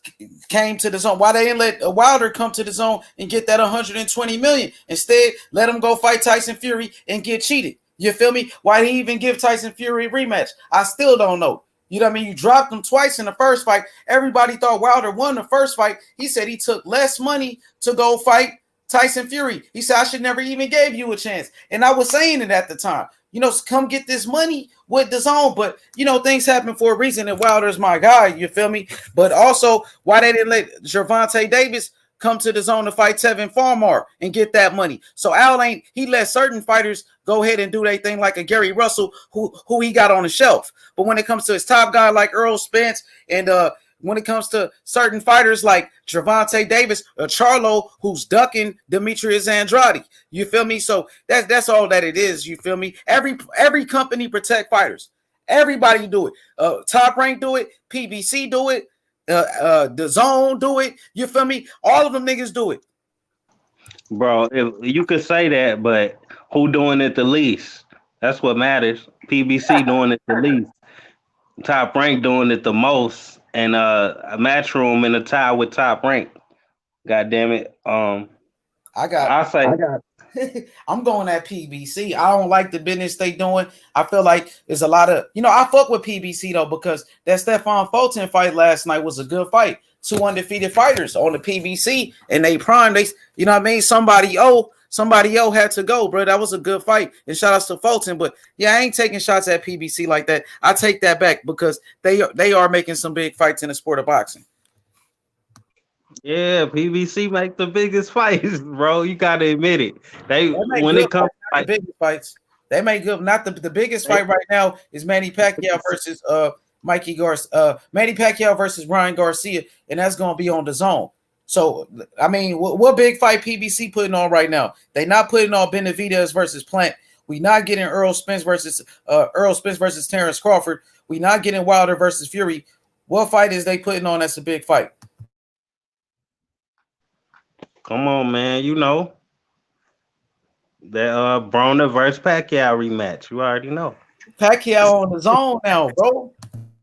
came to the zone. Why they didn't let Wilder come to the zone and get that 120 million? Instead, let him go fight Tyson Fury and get cheated. You feel me? Why did he even give Tyson Fury a rematch? I still don't know. You know what I mean? You dropped him twice in the first fight. Everybody thought Wilder won the first fight. He said he took less money to go fight Tyson Fury. He said, I should never even gave you a chance. And I was saying it at the time. You know, come get this money with the zone. But, you know, things happen for a reason. And Wilder's my guy. You feel me? But also, why they didn't let Gervonta Davis come to the zone to fight Tevin Farmar and get that money. So Al he let certain fighters go ahead and do their thing like a Gary Russell who he got on the shelf. But when it comes to his top guy like Earl Spence and when it comes to certain fighters like Gervonta Davis or Charlo, who's ducking Demetrius Andrade, you feel me? So that's all that it is. You feel me? Every company protect fighters. Everybody do it. Top Rank do it. PBC do it. The Zone do it. You feel me? All of them niggas do it. Bro, if you could say that, but who doing it the least? That's what matters. PBC doing it the least. Top Rank doing it the most. And a Matchroom in a tie with Top Rank. God damn it. I'm going at PBC. I don't like the business they doing. I feel like there's a lot of, I fuck with PBC though, because that Stephon Fulton fight last night was a good fight. 2 undefeated fighters on the PBC and they prime. They, you know what I mean? Somebody had to go, bro. That was a good fight. And shout outs to Fulton. But yeah, I ain't taking shots at PBC like that. I take that back because they are making some big fights in the sport of boxing. Yeah, PBC make the biggest fights, bro. You gotta admit it. When it comes to the biggest fights, they make good. Not the biggest fight right now is Manny Pacquiao versus Mikey Garcia. Manny Pacquiao versus Ryan Garcia, and that's gonna be on the Zone. So I mean, what big fight PBC putting on right now? They not putting on Benavidez versus Plant. We not getting Earl Spence versus Terrence Crawford. We not getting Wilder versus Fury. What fight is they putting on that's a big fight? Come on, man. You know that Broner versus Pacquiao rematch. You already know. Pacquiao on the Zone now, bro.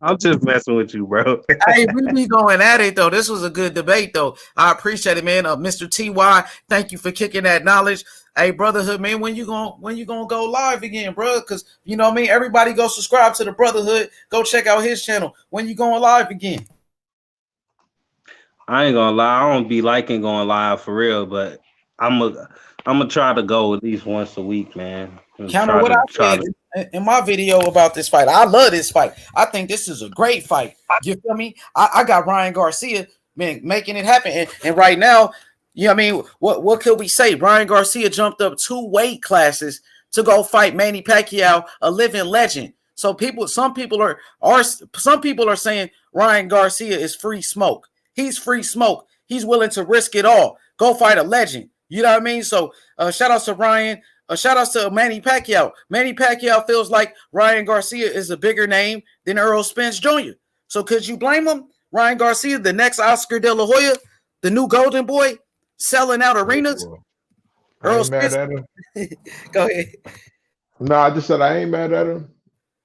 I'm just messing with you, bro. Hey, we be going at it though. This was a good debate though. I appreciate it, man. Mr. TY, thank you for kicking that knowledge. Hey, Brotherhood, man, when you gonna go live again, bro? Because you know what I mean. Everybody go subscribe to the Brotherhood. Go check out his channel. When you going live again? I ain't gonna lie, I don't be liking going live for real, but I'm gonna try to go at least once a week, man. And Counter what I said in my video about this fight. I love this fight. I think this is a great fight. You feel me? I got Ryan Garcia, man, making it happen. And right now, you know what I mean? What could we say? Ryan Garcia jumped up 2 weight classes to go fight Manny Pacquiao, a living legend. So some people are saying Ryan Garcia is free smoke. He's free smoke. He's willing to risk it all. Go fight a legend. You know what I mean? So shout out to Ryan. Shout out to Manny Pacquiao. Manny Pacquiao feels like Ryan Garcia is a bigger name than Earl Spence Jr. So could you blame him? Ryan Garcia, the next Oscar De La Hoya, the new Golden Boy, selling out arenas. I ain't mad at him. Go ahead. No, I just said I ain't mad at him.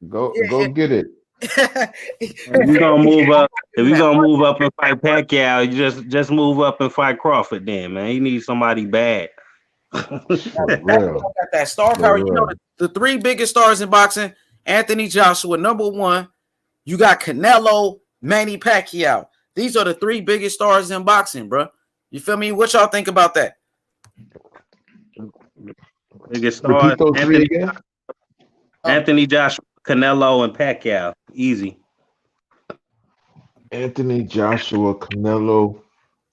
Go get it. If we gonna move up, and fight Pacquiao, you just move up and fight Crawford. Then, man, he needs somebody bad. Real. Got that star power. You know the 3 biggest stars in boxing: Anthony Joshua, number 1. You got Canelo, Manny Pacquiao. These are the 3 biggest stars in boxing, bro. You feel me? What y'all think about that? Biggest stars. Repeat those 3 again. Anthony Joshua, Canelo, and Pacquiao. Easy. Anthony Joshua, Canelo,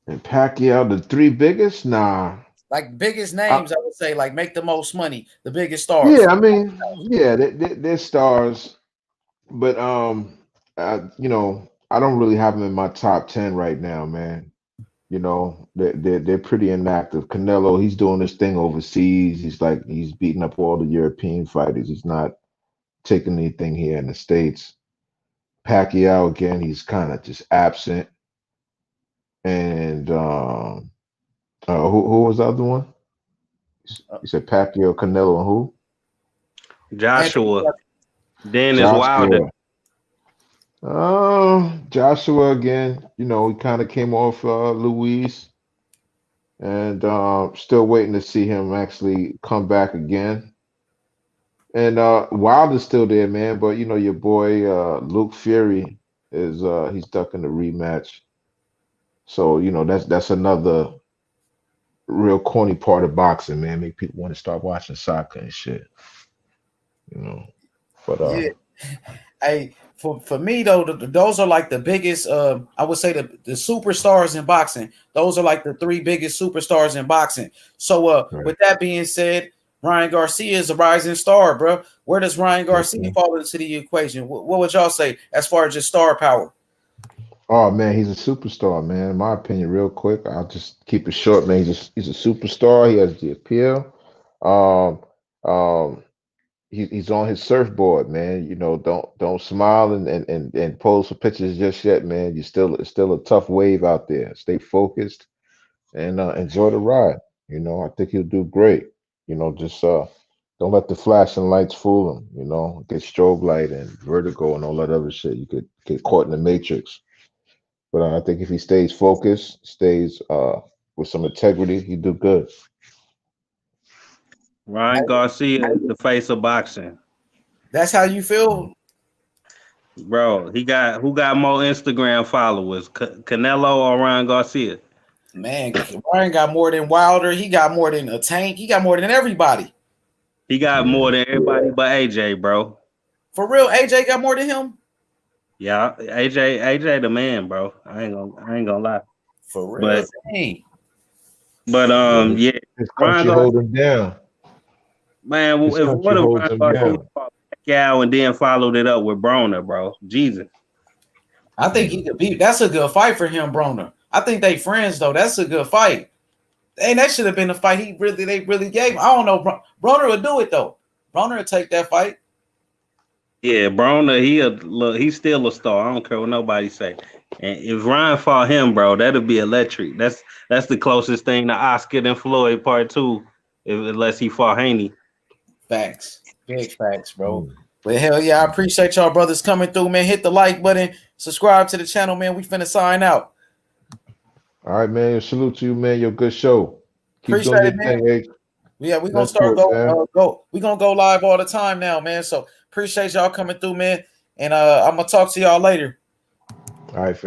and Pacquiao, the 3 biggest? Nah. Like biggest names, I would say, like make the most money, the biggest stars. Yeah, I mean, yeah, they're stars, but you know, I don't really have them in my top 10 right now, man. You know, they're pretty inactive. Canelo, he's doing this thing overseas. He's beating up all the European fighters. He's not taking anything here in the States. Pacquiao, again, he's kind of just absent. And who was the other one? You said Pacquiao, Canelo, and who? Joshua. Then is Wilder. Joshua again. You know, he kind of came off Luis, and still waiting to see him actually come back again. And Wilder's still there, man. But you know, your boy Luke Fury is he's ducking the rematch. So you know, that's another real corny part of boxing, man. Make people want to start watching soccer and shit. You know, but yeah. Hey, for me though, those are like the biggest. I would say the superstars in boxing. Those are like the 3 biggest superstars in boxing. So, right. With that being said, Ryan Garcia is a rising star, bro. Where does Ryan Garcia fall into the equation? What would y'all say as far as just star power? Oh man, he's a superstar, man. In my opinion, real quick, I'll just keep it short, man. He's a superstar. He has the appeal. He's on his surfboard, man. You know, don't smile and pose for pictures just yet, man. It's still a tough wave out there. Stay focused and enjoy the ride. You know, I think he'll do great. You know, just don't let the flashing lights fool him. You know, get strobe light and vertigo and all that other shit. You could get caught in the matrix. But I think if he stays focused, stays with some integrity, he'd do good. Ryan Garcia is the face of boxing. That's how you feel, bro. Who got more Instagram followers, Canelo or Ryan Garcia? Man, Ryan got more than Wilder. He got more than a Tank. He got more than everybody. He got more than everybody but AJ, bro. For real, AJ got more than him. Yeah, AJ the man, bro. I ain't gonna lie. For real, but yeah, his country hold him down. Man, if what if Ryan Garcia fought Pacquiao and then followed it up with Broner, bro? Jesus. I think he could beat. That's a good fight for him, Broner. I think they friends though. That's a good fight. And that should have been a fight they really gave him. I don't know. Broner would do it though. Broner would take that fight. Yeah, Broner, he's still a star. I don't care what nobody say. And if Ryan fought him, bro, that'd be electric. That's the closest thing to Oscar than Floyd Part 2, unless he fought Haney. Facts. Big facts, bro. Well, hell yeah, I appreciate y'all brothers coming through, man. Hit the like button, subscribe to the channel, man. We finna sign out. All right, man. Salute to you, man. Your good show. Keep Appreciate doing it, your man. thing, H. Yeah, we're gonna Let's do start it, man. we gonna go live all the time now, man. So appreciate y'all coming through, man. And I'm gonna talk to y'all later. All right, fam.